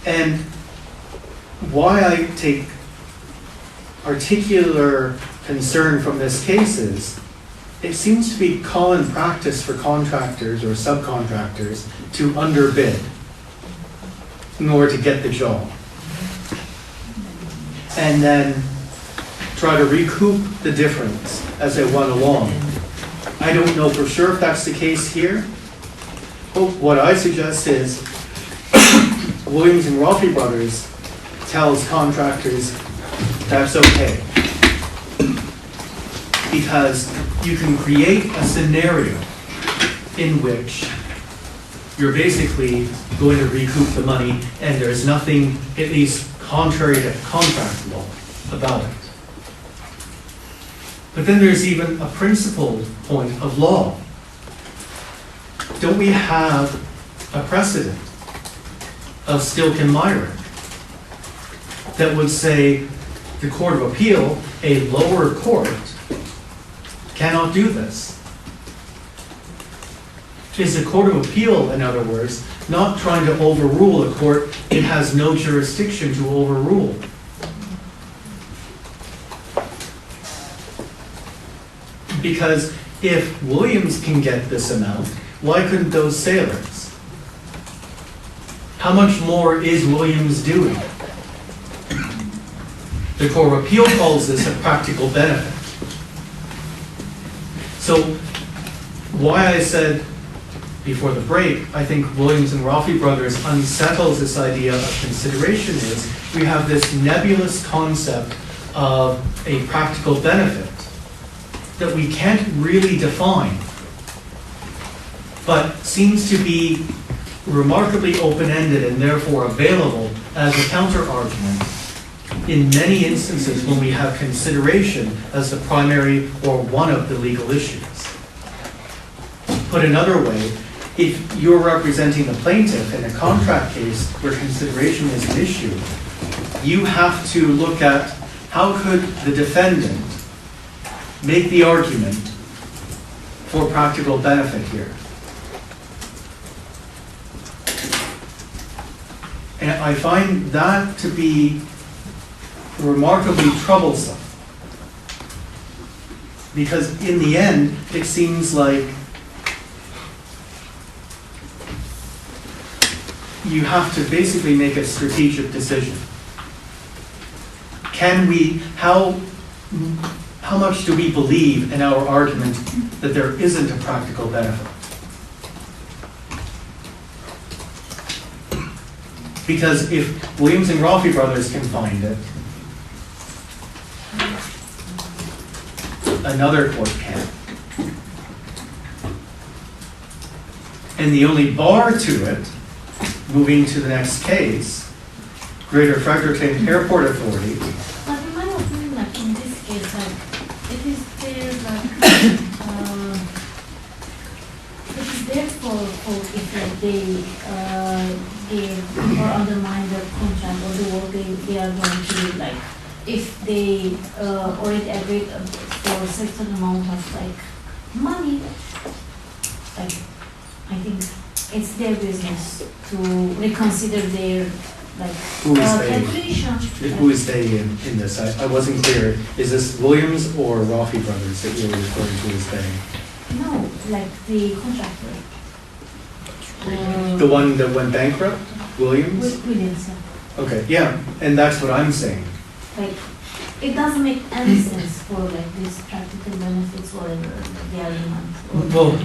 Speaker 1: And why I take particular concern from this case is, it seems to be common practice for contractors or subcontractors to underbid in order to get the job. And then try to recoup the difference as they went along. I don't know for sure if that's the case here. But what I suggest is Williams and Rolfe Brothers tells contractors that's okay. Because you can create a scenario in which you're basically going to recoup the money and there's nothing, at least contrary to contract law, about it. But then there's even a principled point of law. Don't we have a precedent of Stilk and Myrick that would say the Court of Appeal, a lower court, cannot do this? Is the Court of Appeal, in other words, not trying to overrule a court it has no jurisdiction to overrule? Because if Williams can get this amount, why couldn't those sailors? How much more is Williams doing? The Court of Appeal calls this a practical benefit. So why I said before the break, I think Williams and Rolfe Brothers unsettles this idea of consideration is we have this nebulous concept of a practical benefit that we can't really define, but seems to be remarkably open-ended and therefore available as a counter-argument in many instances when we have consideration as the primary or one of the legal issues. Put another way, if you're representing the plaintiff in a contract case where consideration is an issue, you have to look at how could the defendant make the argument for practical benefit here. And I find that to be remarkably troublesome. Because in the end, it seems like you have to basically make a strategic decision. Can we, how much do we believe in our argument that there isn't a practical benefit? Because if Williams and Rolfe Brothers can find it, another court can. And the only bar to it, moving to the next case, Greater Fredericton Airport Authority.
Speaker 8: But in my opinion, they give or undermine the contract or the work they are going to do, like if they already agreed for a certain amount of like money, like I think it's their business to reconsider their like
Speaker 1: Who is they?
Speaker 8: calculation.
Speaker 1: Who is they in this? I wasn't clear. Is this Williams or Rafi Brothers that you're referring to as they?
Speaker 8: No, like the contractor.
Speaker 1: The one that went bankrupt? Williams?
Speaker 8: Williams, yeah.
Speaker 1: Okay, yeah, and that's what I'm saying.
Speaker 8: Like, it doesn't make any sense for like these practical benefits, whatever they are in.
Speaker 1: Well,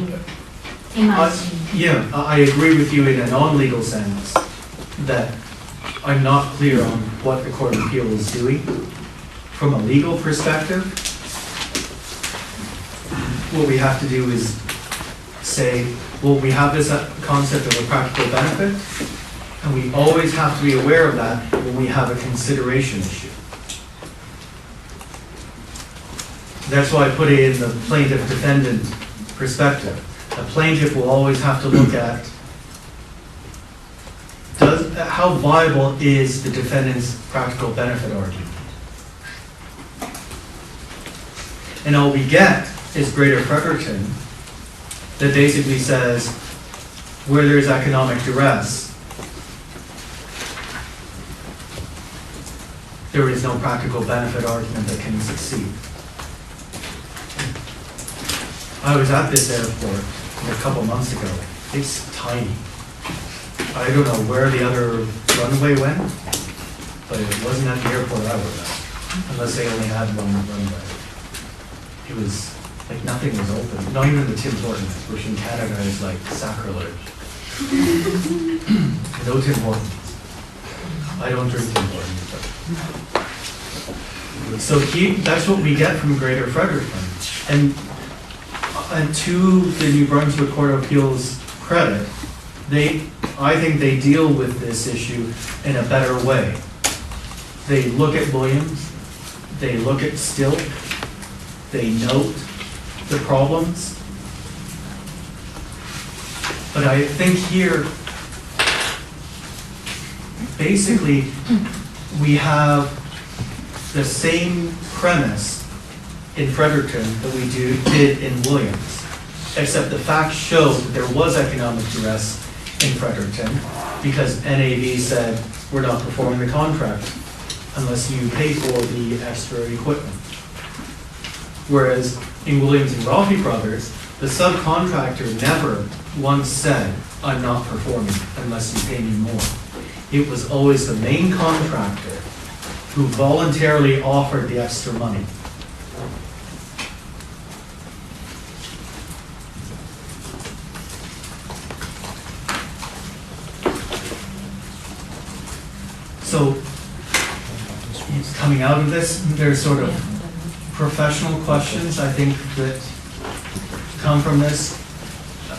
Speaker 8: Imagine.
Speaker 1: Yeah, I agree with you in a non-legal sense that I'm not clear on what the Court of Appeal is doing. From a legal perspective, what we have to do is say, well, we have this concept of a practical benefit, and we always have to be aware of that when we have a consideration issue. That's why I put it in the plaintiff-defendant perspective. A plaintiff will always have to look at how viable is the defendant's practical benefit argument. And all we get is Greater Fredericton that basically says where there's economic duress, there is no practical benefit argument that can succeed. I was at this airport a couple months ago. It's tiny. I don't know where the other runway went, but it wasn't at the airport I was at, unless they only had one runway. It was like nothing was open, not even the Tim Hortons, which in Canada is like sacrilege. No Tim Hortons. I don't drink Tim Hortons. But. So that's what we get from Greater Fredericton. And to the New Brunswick Court of Appeals credit, I think they deal with this issue in a better way. They look at Williams, they look at Stilt, they note the problems. But I think here, basically, we have the same premise in Fredericton that we did in Williams, except the facts show that there was economic duress in Fredericton because NAV said, we're not performing the contract unless you pay for the extra equipment. Whereas in Williams and Rafi Brothers, the subcontractor never once said, I'm not performing unless you pay me more. It was always the main contractor who voluntarily offered the extra money. So, coming out of this, there's sort of professional questions, I think, that come from this.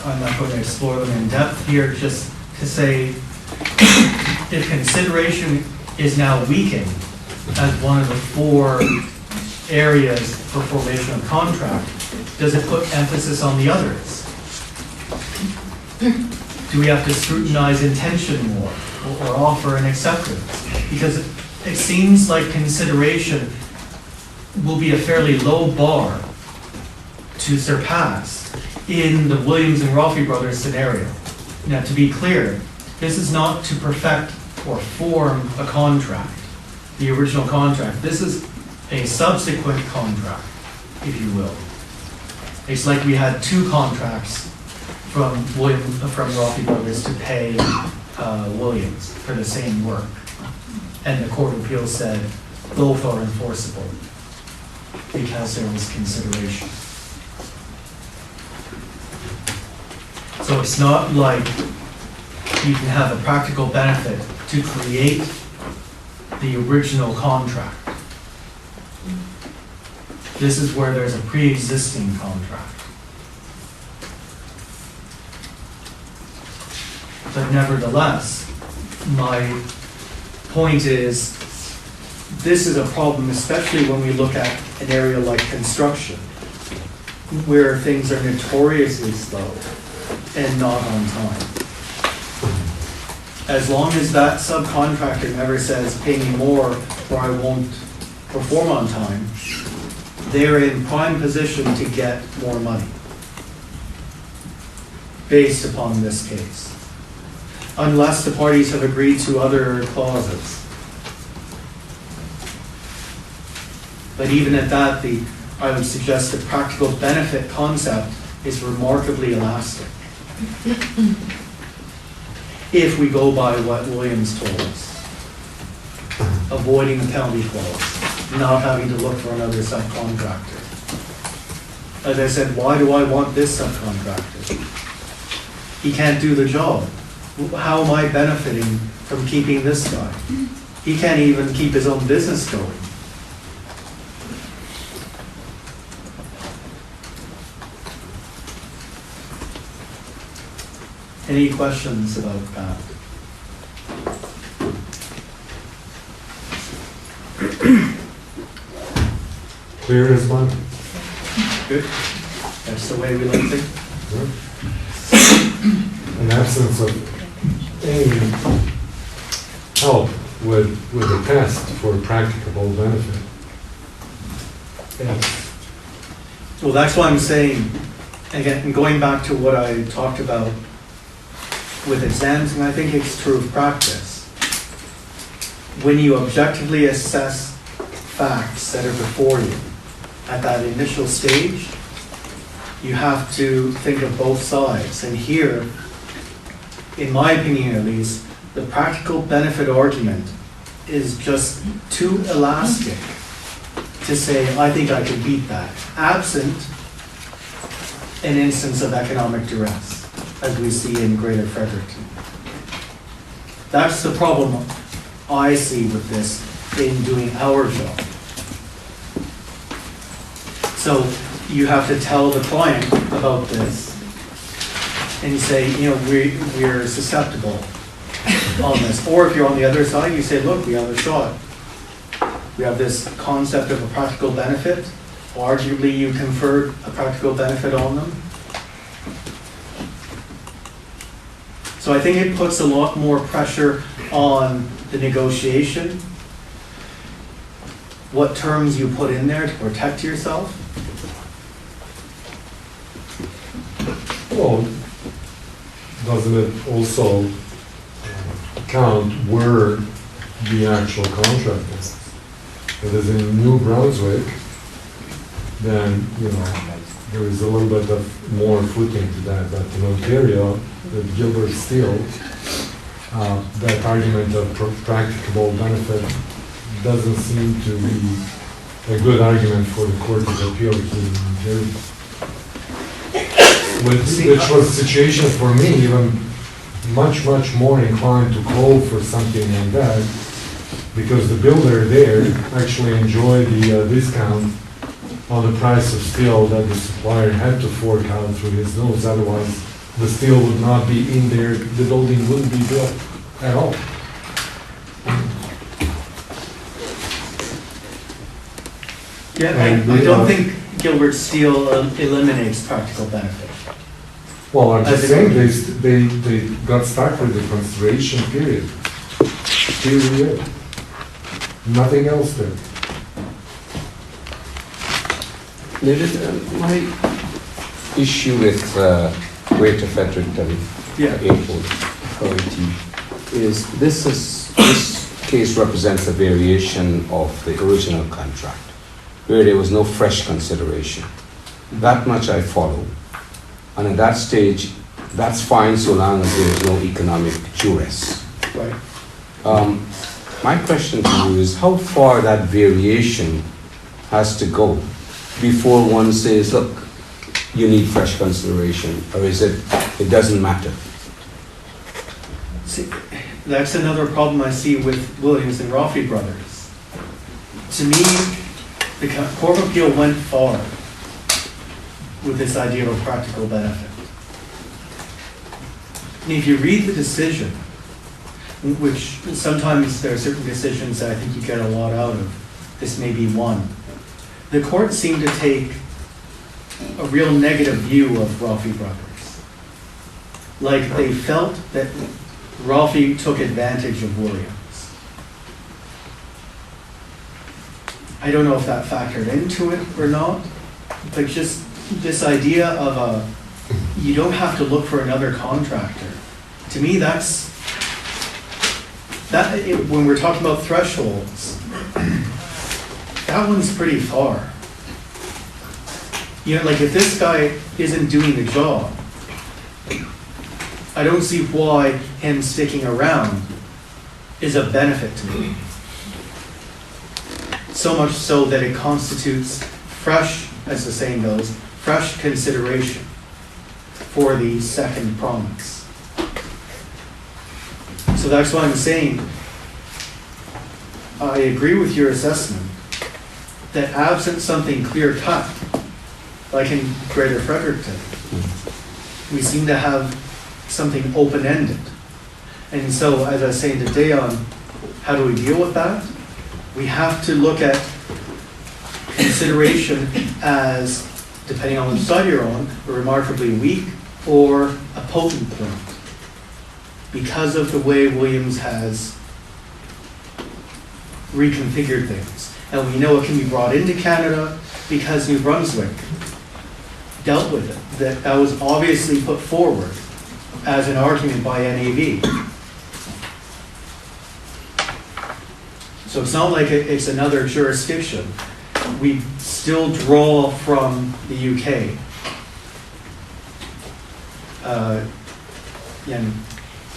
Speaker 1: I'm not going to explore them in depth here, just to say, if consideration is now weakened as one of the 4 areas for formation of contract, does it put emphasis on the others? Do we have to scrutinize intention more, or offer an acceptance? Because it seems like consideration will be a fairly low bar to surpass in the Williams and Rafi Brothers scenario. Now, to be clear, this is not to perfect or form a contract, the original contract. This is a subsequent contract, if you will. It's like we had 2 contracts from Rafi Brothers to pay Williams for the same work. And the Court of Appeals said both are enforceable because there was consideration. So it's not like you can have a practical benefit to create the original contract. This is where there's a pre-existing contract. But nevertheless, my point is, this is a problem, especially when we look at an area like construction, where things are notoriously slow and not on time. as long as that subcontractor never says, pay me more or I won't perform on time, they're in prime position to get more money based upon this case, unless the parties have agreed to other clauses. But even at that, I would suggest the practical benefit concept is remarkably elastic. If we go by what Williams told us, avoiding the penalty clause, not having to look for another subcontractor. As I said, why do I want this subcontractor? He can't do the job. How am I benefiting from keeping this guy? He can't even keep his own business going. Any questions about that?
Speaker 9: Clear as mud.
Speaker 1: Good. That's the way we like things.
Speaker 9: In absence of any help with the test for practicable benefit. Yeah.
Speaker 1: Well, that's why I'm saying, again, going back to what I talked about with exams, and I think it's true of practice. When you objectively assess facts that are before you at that initial stage, you have to think of both sides. And here, in my opinion at least, the practical benefit argument is just too elastic to say, I think I can beat that, absent an instance of economic duress, as we see in Greater Fredericton. That's the problem I see with this in doing our job. So you have to tell the client about this and say, you know, we're susceptible on this. Or if you're on the other side, you say, look, we have a shot. We have this concept of a practical benefit. Arguably, you conferred a practical benefit on them. So I think it puts a lot more pressure on the negotiation, what terms you put in there to protect yourself.
Speaker 9: Well, doesn't it also count where the actual contract is? If it is in New Brunswick, then, you know, there is a little bit of more footing to that. But in Ontario, with Gilbert Steel, that argument of practicable benefit doesn't seem to be a good argument for the Court of Appeal here in New Jersey. Which was a situation for me, even much more inclined to call for something like that, because the builder there actually enjoyed the discount on the price of steel that the supplier had to fork out through his nose. Otherwise, the steel would not be in there, the building wouldn't be built at all.
Speaker 1: Yeah, I don't think Gilbert Steel eliminates practical benefit.
Speaker 9: Well, I'm just saying they got stuck with the consideration period. Period. Nothing else there.
Speaker 13: My issue with Greater Fredericton Airport Authority is this case represents a variation of the original contract, where there was no fresh consideration. That much I follow. And at that stage, that's fine so long as there is no economic duress.
Speaker 1: Right.
Speaker 13: My question to you is how far that variation has to go before one says, look, you need fresh consideration, or is it doesn't matter?
Speaker 1: See, that's another problem I see with Williams and Roffey brothers. To me, the Court of Appeal went far with this idea of a practical benefit. And if you read the decision, which sometimes there are certain decisions that I think you get a lot out of, this may be one, the court seemed to take a real negative view of Roffey brothers. Like they felt that Ralphie took advantage of Williams. I don't know if that factored into it or not, but just this idea of you don't have to look for another contractor. To me, when we're talking about thresholds, that one's pretty far. You know, like if this guy isn't doing the job, I don't see why him sticking around is a benefit to me. So much so that it constitutes fresh, as the saying goes, fresh consideration for the second promise. So that's why I'm saying I agree with your assessment that absent something clear cut, like in Greater Fredericton, we seem to have something open-ended. And so, as I was saying today on how do we deal with that, we have to look at consideration as, depending on which side you're on, a remarkably weak or a potent point, because of the way Williams has reconfigured things. And we know it can be brought into Canada because New Brunswick dealt with it. That was obviously put forward as an argument by NAV. So it's not like it's another jurisdiction. We still draw from the UK.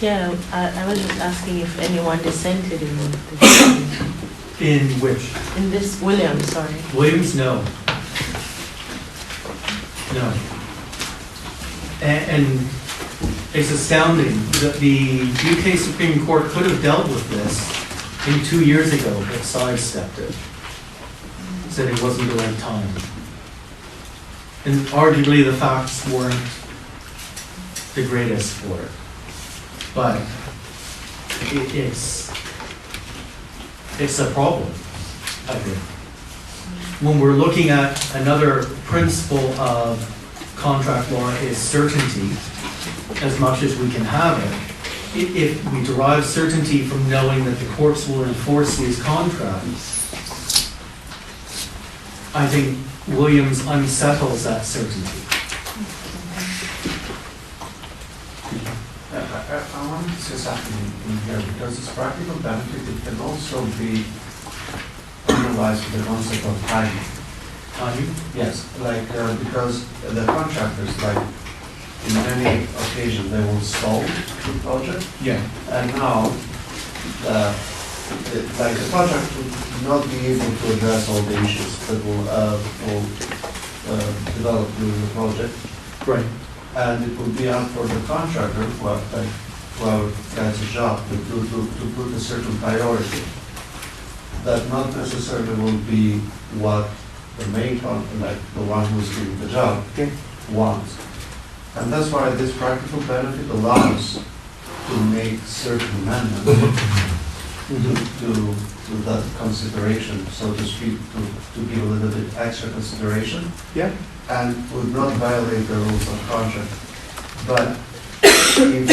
Speaker 7: Yeah, I was just asking if anyone dissented in this.
Speaker 1: In which?
Speaker 7: In this, Williams, sorry.
Speaker 1: Williams, no. No. And it's astounding that the UK Supreme Court could have dealt with this 2 years ago, but sidestepped it. Said it wasn't the right time. And arguably the facts weren't the greatest for it. But it's a problem, I think. When we're looking at another principle of contract law is certainty, as much as we can have it. If we derive certainty from knowing that the courts will enforce these contracts, I think Williams unsettles that certainty.
Speaker 10: I want to say something in here, because it's practical benefit, it can also be analyzed with the concept of timing.
Speaker 1: Timing?
Speaker 10: Yes, like, because the contractors, like, in many occasions, they will stall the project.
Speaker 1: Yeah.
Speaker 10: And now, like, the contract will not be able to address all the issues that will develop during the project.
Speaker 1: Right.
Speaker 10: And it will be up for the contractor, whoever gets a job, to put a certain priority. That not necessarily will be what the main like the one who's doing the job, wants. And that's why this practical benefit allows to make certain amendments to that consideration, so to speak, to give a little bit extra consideration.
Speaker 1: Yeah.
Speaker 10: And would not violate the rules of contract. But if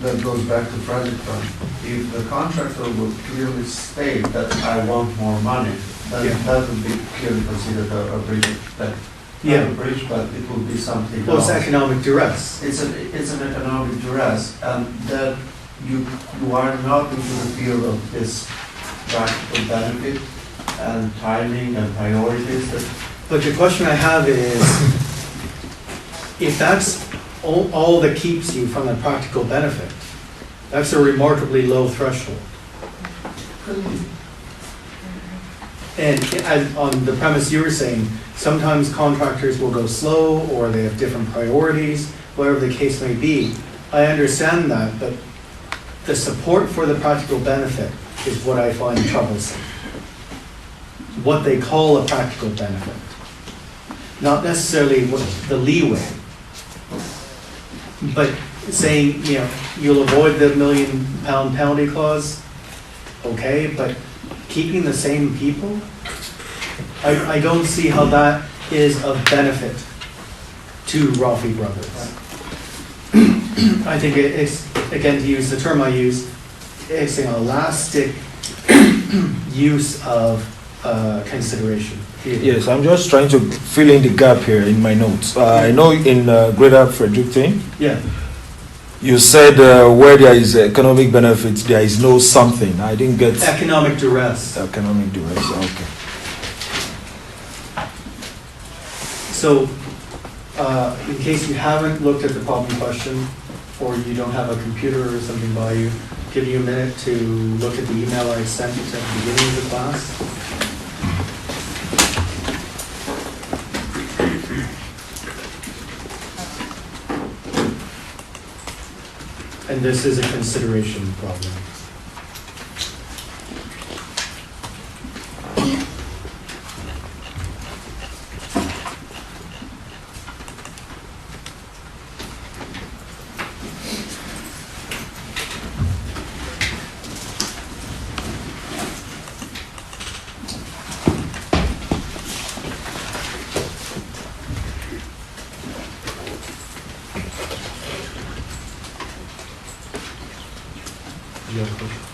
Speaker 10: that goes back to project fund, if the contractor will clearly state that I want more money, then that would be clearly considered a breach. Not a breach, but it will be something
Speaker 1: Well,
Speaker 10: else.
Speaker 1: it's economic duress.
Speaker 10: It's an economic duress, and that you are not into the field of this practical benefit and timing and priorities.
Speaker 1: But the question I have is, if that's all that keeps you from the practical benefit, that's a remarkably low threshold. And on the premise you were saying, sometimes contractors will go slow or they have different priorities, whatever the case may be. I understand that, but the support for the practical benefit is what I find troublesome. What they call a practical benefit. Not necessarily what the leeway, but saying, you'll avoid the £1 million penalty clause, okay, but keeping the same people, I don't see how that is of benefit to Ralphie Brothers. I think it's, again, to use the term I use, it's an elastic use of consideration.
Speaker 15: Yes, I'm just trying to fill in the gap here in my notes. I know in Greater Fredericton,
Speaker 1: Yeah,
Speaker 15: you said where there is economic benefits, there is no something. I didn't get
Speaker 1: economic duress.
Speaker 15: economic duress. Okay.
Speaker 1: So, in case you haven't looked at the problem question, or you don't have a computer or something by you, give you a minute to look at the email I sent at the beginning of the class. And this is a consideration problem.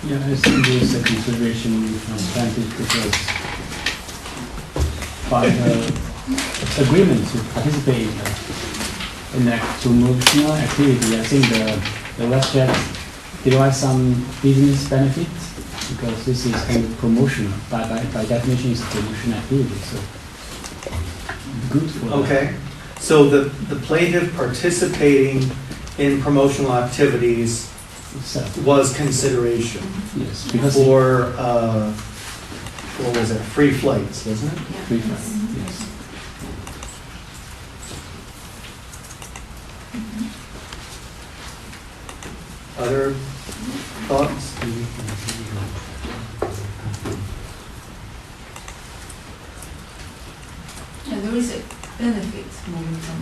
Speaker 17: Yeah, I think there's a consideration advantage because by the agreement to participate in that promotional activity, I think the WestJet derives some business benefits because this is kind of promotional. By definition, it's a promotion activity, so good for them.
Speaker 1: Okay, so the plaintiff participating in promotional activities was consideration.
Speaker 17: Yes, because
Speaker 1: for, what was it, free flights, wasn't it?
Speaker 17: free flight, yes.
Speaker 1: Other thoughts?
Speaker 3: Yeah, there is a benefit moving from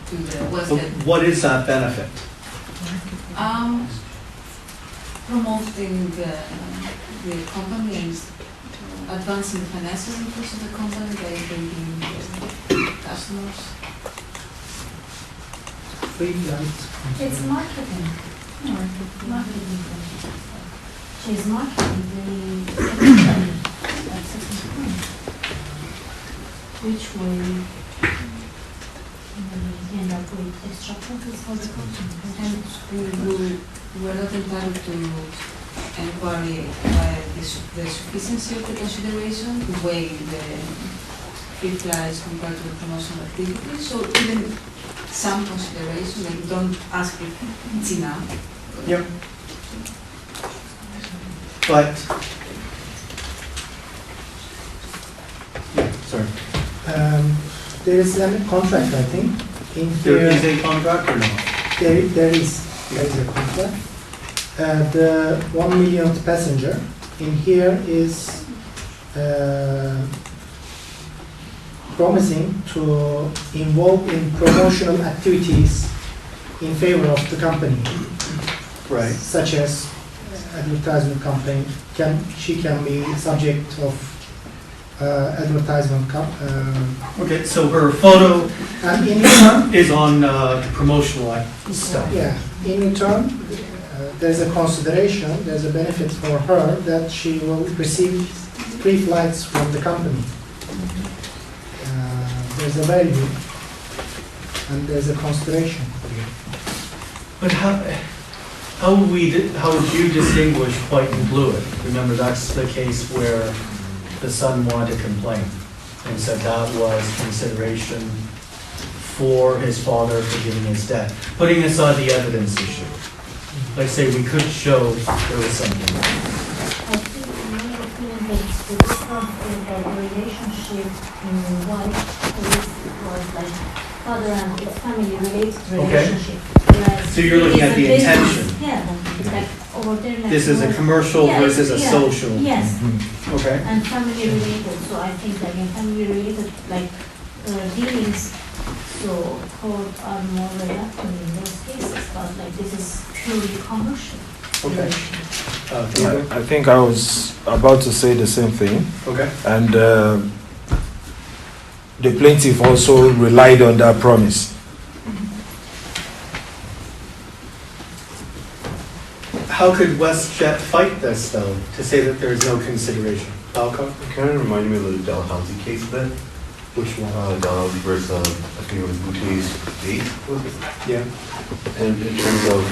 Speaker 3: to the West
Speaker 1: So
Speaker 3: End.
Speaker 1: what is that benefit?
Speaker 3: Promoting the company and advancing the financial interests of the company by bringing customers.
Speaker 8: It's marketing. Marketing. She's marketing the which will end up with extra profits for the company.
Speaker 3: And we're not entitled to inquiry the sufficiency of the consideration to weigh the free flights compared to the promotional activity. So even some consideration, like don't ask if it's enough.
Speaker 1: Yep. But, yeah, sorry.
Speaker 16: There is a contract, I think.
Speaker 1: There is a contract or not?
Speaker 16: There is a contract. The 1 millionth passenger in here is promising to involve in promotional activities in favor of the company.
Speaker 1: Right.
Speaker 16: Such as advertisement campaign. She can be subject of advertisement.
Speaker 1: Okay, so her photo
Speaker 16: And in return,
Speaker 1: is on promotional stuff.
Speaker 16: yeah, in return, there's a consideration, there's a benefit for her that she will receive free flights from the company. There's a value and there's a consideration.
Speaker 1: But how would you distinguish white and fluid? Remember, that's the case where the son wanted to complain and said that was consideration for his father for giving his debt. Putting aside the evidence issue, let's say we could show there was something.
Speaker 8: I think in my opinion that the difference in the relationship in wife was like father and his family related relationship. Whereas
Speaker 1: So you're looking at the
Speaker 8: it's a business.
Speaker 1: intention.
Speaker 8: Yeah, like over there. Like
Speaker 1: This is a
Speaker 8: more-
Speaker 1: commercial
Speaker 8: Yeah,
Speaker 1: versus a
Speaker 8: yeah,
Speaker 1: social.
Speaker 8: Yes,
Speaker 1: Okay.
Speaker 8: and family related. So I think like in family related like dealings. So court are more reluctant in those cases, but like this is purely commercial.
Speaker 1: Okay.
Speaker 15: I think I was about to say the same thing.
Speaker 1: Okay.
Speaker 15: And the plaintiff also relied on that promise.
Speaker 1: how could WestJet fight this though, to say that there's no consideration? Balco?
Speaker 6: It kind of reminded me of the Dalhousie case a bit.
Speaker 1: Which one?
Speaker 6: Dalhousie versus, I think it was Boucher's 8, was it?
Speaker 1: Yeah.
Speaker 6: And in terms of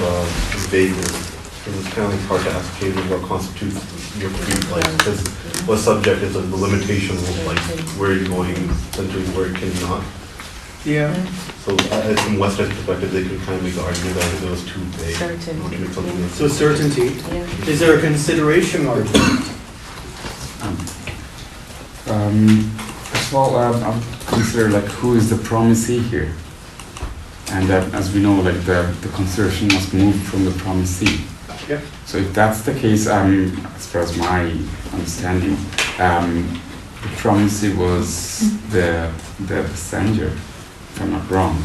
Speaker 6: vagueness, it was kind of like hard to ascertain what constitutes your free flight, because what's subject is the limitation of like where you're going, essentially where you cannot.
Speaker 1: Yeah.
Speaker 6: So from WestJet's perspective, they could kind of make the argument that it was too vague.
Speaker 7: Certainty.
Speaker 1: So certainty.
Speaker 7: Yeah.
Speaker 1: Is there a consideration argument?
Speaker 12: First of all, I consider like who is the promisee here, and as we know, like the consideration must move from the promisee.
Speaker 1: Yep.
Speaker 12: So if that's the case, as far as my understanding, the promisee was the passenger, if I'm not wrong.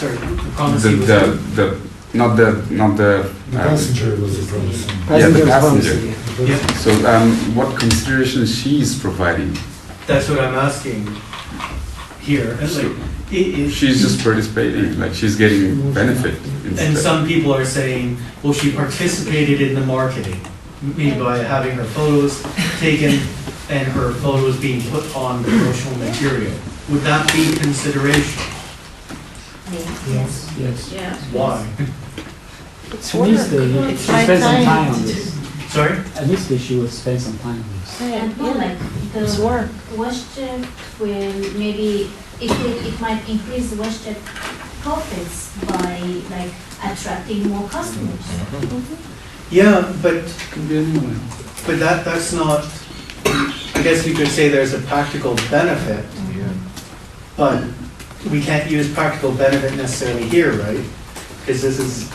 Speaker 1: Sorry, the promisee was
Speaker 12: Not the
Speaker 9: The passenger was the promisee.
Speaker 12: yeah, the passenger.
Speaker 1: Yeah.
Speaker 12: So what consideration she's providing?
Speaker 1: That's what I'm asking here. And like,
Speaker 12: She's just participating, like she's getting benefit.
Speaker 1: and
Speaker 12: instead.
Speaker 1: some people are saying, well, she participated in the marketing, maybe by having her photos taken and her photos being put on promotional material. Would that be consideration?
Speaker 8: Yes.
Speaker 17: Yes.
Speaker 11: Yeah.
Speaker 1: Why?
Speaker 7: It's
Speaker 17: At least they
Speaker 7: It's
Speaker 17: should
Speaker 7: my
Speaker 17: spend some
Speaker 7: time.
Speaker 17: time on this.
Speaker 1: Sorry?
Speaker 17: At least they should spend some time on this.
Speaker 8: And more like
Speaker 7: It's
Speaker 8: the
Speaker 7: work.
Speaker 8: WestJet will maybe, it might increase the WestJet profits by like attracting more customers.
Speaker 1: Yeah, but that's not, I guess you could say there's a practical benefit, but we can't use practical benefit necessarily here, right? Because this is,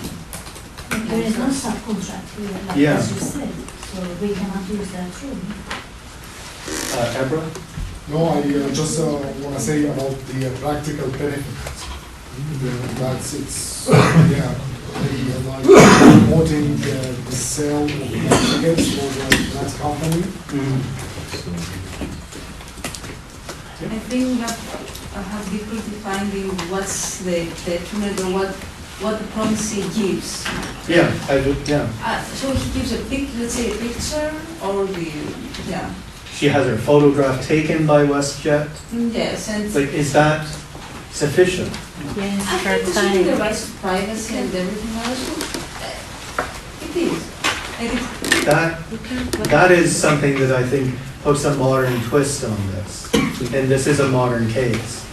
Speaker 8: There is no subcontract here, like
Speaker 1: Yeah.
Speaker 8: as you said, so we cannot use that rule.
Speaker 1: Ebra?
Speaker 5: No, I just want to say about the practical benefits. That's, it's, yeah, like promoting the sale of the tickets for the next company.
Speaker 3: I think that I have difficulty finding what's the detriment or what the promisee gives.
Speaker 1: Yeah, I do, yeah.
Speaker 3: So he gives a let's say a picture or yeah.
Speaker 1: She has her photograph taken by WestJet.
Speaker 3: Yes, and
Speaker 1: Like, is that sufficient?
Speaker 7: Yes,
Speaker 3: I
Speaker 7: her
Speaker 3: think assuming the
Speaker 7: time.
Speaker 3: rights of privacy and everything else, it is. And it,
Speaker 1: That is something that I think puts a modern twist on this. And this is a modern case.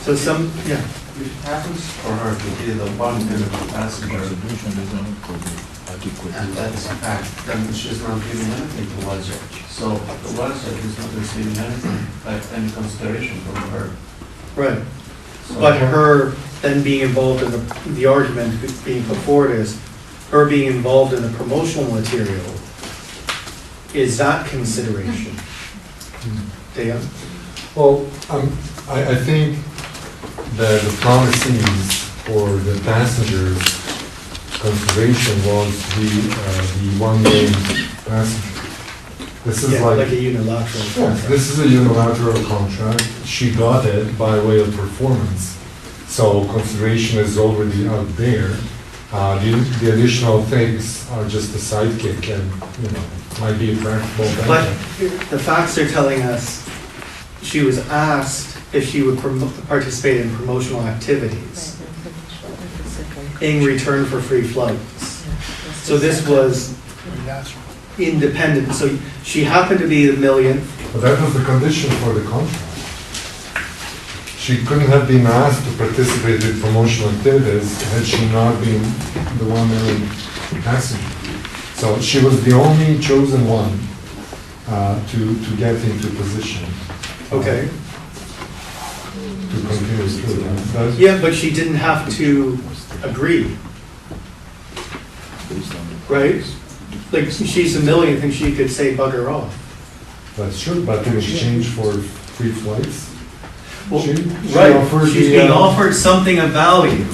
Speaker 1: So some, yeah.
Speaker 10: If it happens for her to be the one visible passenger, and that is a fact, then she's not giving anything to WestJet. So the WestJet is not receiving anything, like any consideration from her.
Speaker 1: Right.
Speaker 10: So
Speaker 1: But her then being involved in the argument being put forward is her being involved in the promotional material, is that consideration? Dan?
Speaker 9: Well, I think that the promisees for the passengers consideration was the 1 million passenger. This is
Speaker 1: Yeah,
Speaker 9: like
Speaker 1: a unilateral
Speaker 9: yeah,
Speaker 1: contract.
Speaker 9: this is a unilateral contract. She got it by way of performance. So consideration is already out there. The additional things are just a sidekick and, might be a practical
Speaker 1: But
Speaker 9: benefit.
Speaker 1: the facts are telling us she was asked if she would participate in promotional activities in return for free flights. So this was independent, so she happened to be the millionth.
Speaker 9: But that was the condition for the contract. She couldn't have been asked to participate in promotional activities had she not been the 1 million passenger. So she was the only chosen one to get into position.
Speaker 1: Okay.
Speaker 9: To continue through.
Speaker 1: Yeah, but she didn't have to agree. Right? Like, she's the millionth and she could say bugger off.
Speaker 9: That's true, but in exchange for free flights.
Speaker 1: Well,
Speaker 9: she
Speaker 1: right,
Speaker 9: offered
Speaker 1: she's
Speaker 9: the,
Speaker 1: being offered something of value.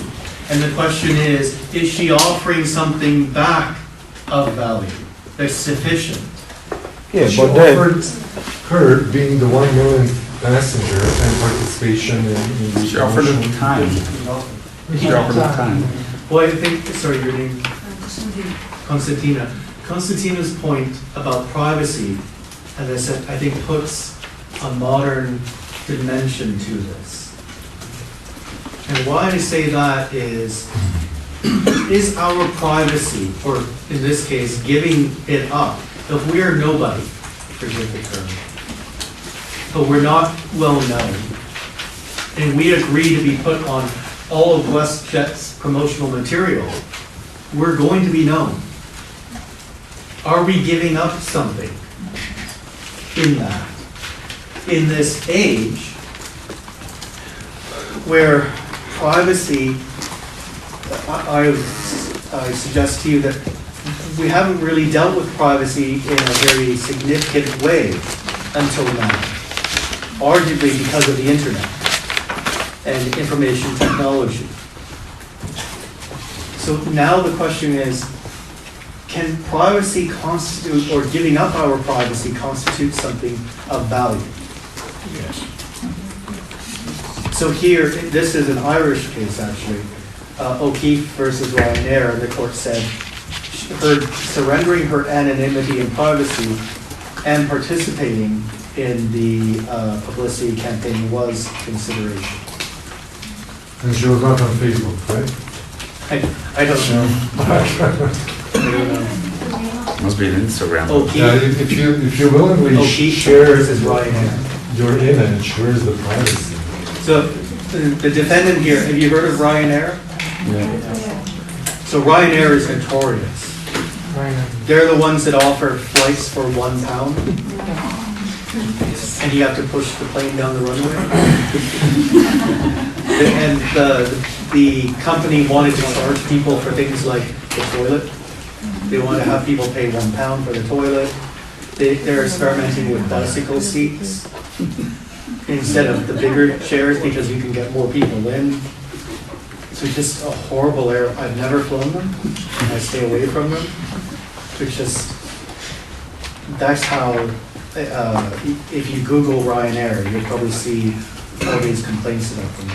Speaker 1: And the question is she offering something back of value that's sufficient?
Speaker 9: Yeah, she offered her being the 1 millionth passenger and participation in the.
Speaker 12: She offered the time. She offered the time.
Speaker 1: Well, I think, sorry, your name? Constantina's point about privacy, as I said, I think puts a modern dimension to this. And why I say that is our privacy, or in this case, giving it up, if we are nobody, forgive the term, but we're not well known, and we agree to be put on all of WestJet's promotional material, we're going to be known. Are we giving up something in that? In this age where privacy, I suggest to you that we haven't really dealt with privacy in a very significant way until now, arguably because of the internet and information technology. So now the question is, can privacy constitute, or giving up our privacy constitute something of value?
Speaker 9: Yes.
Speaker 1: So here, this is an Irish case actually, O'Keefe versus Ryanair. The court said her surrendering her anonymity and privacy and participating in the publicity campaign was consideration.
Speaker 9: And she was not on Facebook, right?
Speaker 1: I don't know. I don't know.
Speaker 12: Must be an Instagram.
Speaker 1: O'Keefe.
Speaker 9: Yeah, if you willingly
Speaker 1: O'Keefe
Speaker 9: share
Speaker 1: versus Ryanair.
Speaker 9: your image, where's the privacy?
Speaker 1: So the defendant here, have you heard of Ryanair?
Speaker 9: Yeah.
Speaker 1: So Ryanair is notorious. They're the ones that offer flights for £1, and you have to push the plane down the runway. And the company wanted to charge people for things like the toilet. They want to have people pay £1 for the toilet. They're experimenting with bicycle seats instead of the bigger chairs because you can get more people in. So just a horrible air. I've never flown them. I stay away from them. It's just, that's how, if you Google Ryanair, you'll probably see all these complaints about them.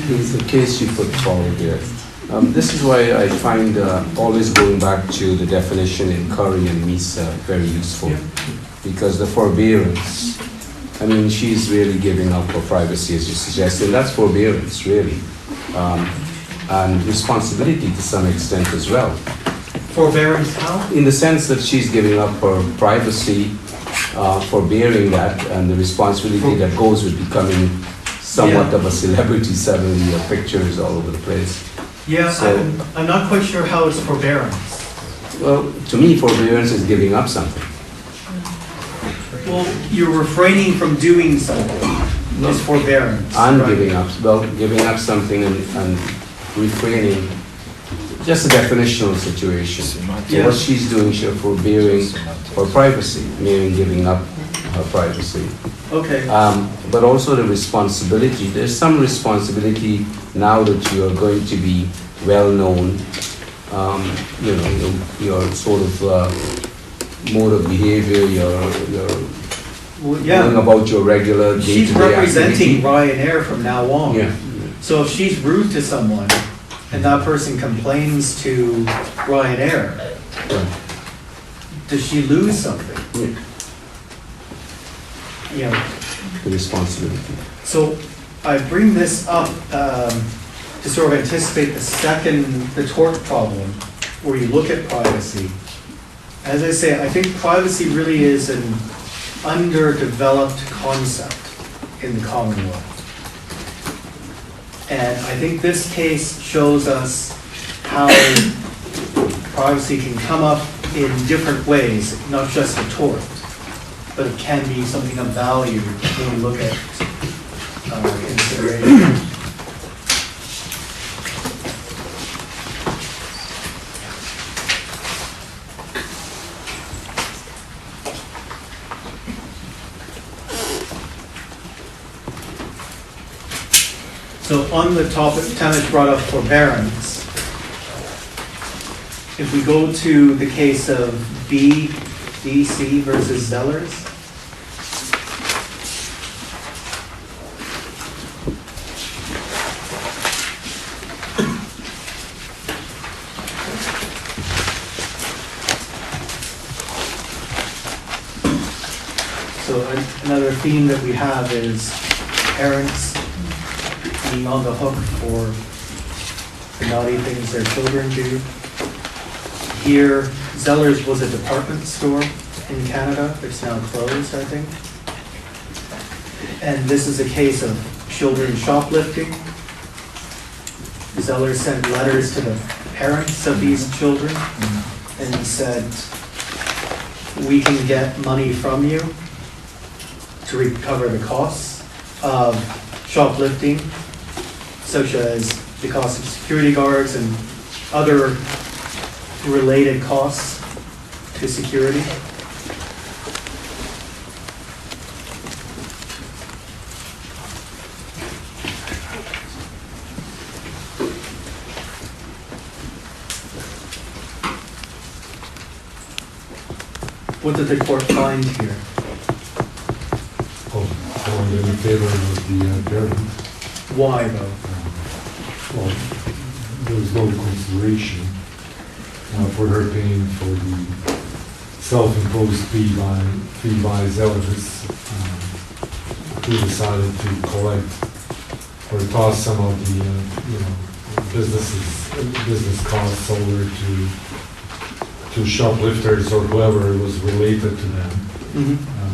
Speaker 13: The case you put forward here. This is why I find always going back to the definition in Curry and Misa very useful. Because the forbearance, I mean, she's really giving up her privacy as you suggest, and that's forbearance, really. And responsibility to some extent as well.
Speaker 1: Forbearance how?
Speaker 13: In the sense that she's giving up her privacy, forbearing that, and the responsibility that goes with becoming somewhat of a celebrity suddenly, your pictures all over the place.
Speaker 1: Yeah,
Speaker 13: So,
Speaker 1: I'm not quite sure how it's forbearance.
Speaker 13: well, to me, forbearance is giving up something.
Speaker 1: Well, you're refraining from doing something. It's forbearance.
Speaker 13: And
Speaker 1: right?
Speaker 13: giving up something and refraining, just a definitional situation. So
Speaker 1: Yeah.
Speaker 13: what she's doing, she's forbearing her privacy, meaning giving up her privacy.
Speaker 1: Okay.
Speaker 13: But also the responsibility. There's some responsibility now that you are going to be well known. You know, your sort of mode of behavior, your
Speaker 1: Well, yeah.
Speaker 13: going about your regular day-to-day
Speaker 1: She's representing
Speaker 13: activity.
Speaker 1: Ryanair from now on.
Speaker 13: Yeah.
Speaker 1: So if she's rude to someone and that person complains to Ryanair, does she lose something?
Speaker 13: Yeah.
Speaker 1: You know,
Speaker 13: The responsibility.
Speaker 1: so I bring this up to sort of anticipate the tort problem, where you look at privacy. As I say, I think privacy really is an underdeveloped concept in the Commonwealth. And I think this case shows us how privacy can come up in different ways, not just a tort, but it can be something of value when we look at consideration. So on the topic, Tanis brought up forbearance. If we go to the case of BDC versus Zellers. So another theme that we have is parents being on the hook for the naughty things their children do. Here, Zeller's was a department store in Canada. It's now closed, I think. And this is a case of children shoplifting. Zeller sent letters to the parents of these children and said, we can get money from you to recover the costs of shoplifting, such as the cost of security guards and other related costs to security. What did the court find here?
Speaker 9: Oh, going in favor of the parent.
Speaker 1: Why though?
Speaker 9: Well, there was no consideration for her paying for the self-imposed fee by Zeller's, who decided to collect or toss some of the, business costs over to shoplifters or whoever was related to them.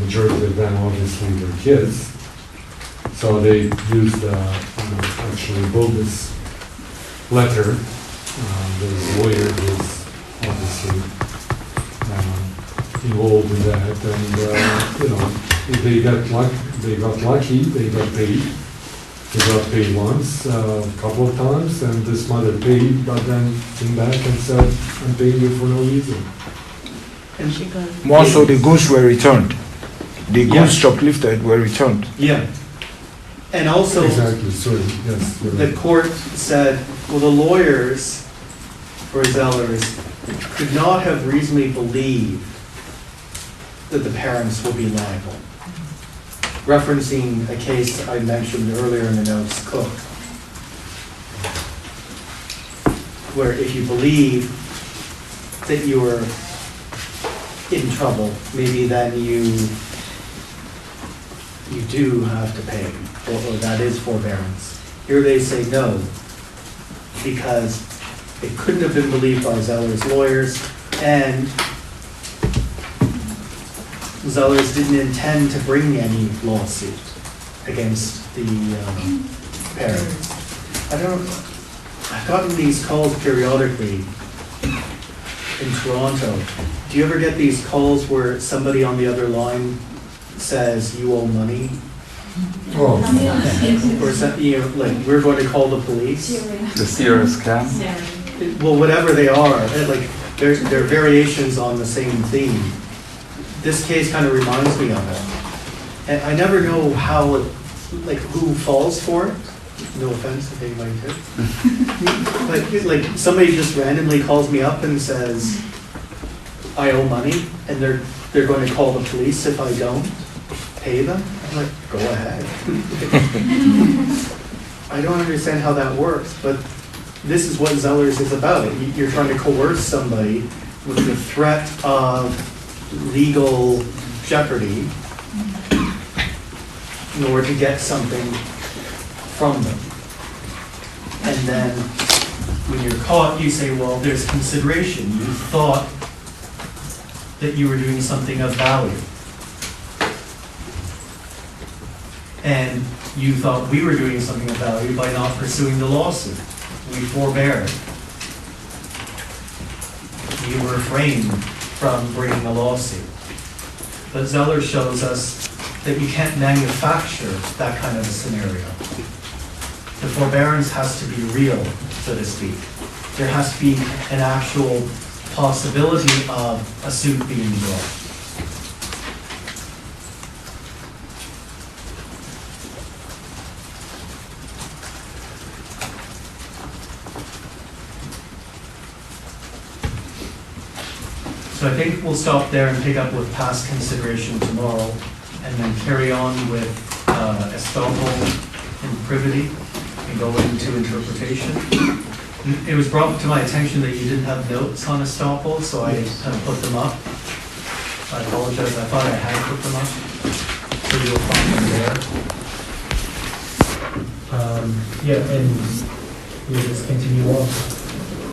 Speaker 9: Majority of them obviously were kids. So they used actually bogus letter. The lawyer was obviously involved in that, and they got lucky, they got paid. They got paid once, a couple of times, and this mother paid, but then came back and said, I'm paying you for no reason.
Speaker 1: And she got
Speaker 15: More so the goods were returned. The goods shoplifted were returned.
Speaker 1: Yeah. And also,
Speaker 9: Exactly, sorry, yes. you're
Speaker 1: the
Speaker 9: right.
Speaker 1: court said, well, the lawyers for Zellers could not have reasonably believed that the parents would be liable. Referencing a case I mentioned earlier in the notes, Cook, where if you believe that you were in trouble, maybe then you do have to pay, or that is forbearance. Here they say no, because it couldn't have been believed by Zeller's lawyers, and Zellers didn't intend to bring any lawsuit against the parents. I've gotten these calls periodically in Toronto. Do you ever get these calls where somebody on the other line says you owe money?
Speaker 9: Oh,
Speaker 1: Or like, we're going to call the police?
Speaker 12: The serious scam?
Speaker 1: Well, whatever they are, like, they're variations on the same theme. This case kind of reminds me of it. And I never know how, who falls for it. No offense if anybody did. Like somebody just randomly calls me up and says, I owe money, and they're going to call the police if I don't pay them. I'm like, go ahead. I don't understand how that works, but this is what Zellers is about. You're trying to coerce somebody with the threat of legal jeopardy in order to get something from them. And then when you're caught, you say, well, there's consideration. You thought that you were doing something of value. And you thought we were doing something of value by not pursuing the lawsuit. We forbear. You refrained from bringing a lawsuit. But Zeller shows us that you can't manufacture that kind of a scenario. The forbearance has to be real, so to speak. There has to be an actual possibility of a suit being brought. So I think we'll stop there and pick up with past consideration tomorrow, and then carry on with estoppel and privity, and go into interpretation. It was brought to my attention that you didn't have notes on estoppel, so I kind of put them up. I apologize, I thought I had put them up. so you'll find them there. Yeah, and we'll just continue on.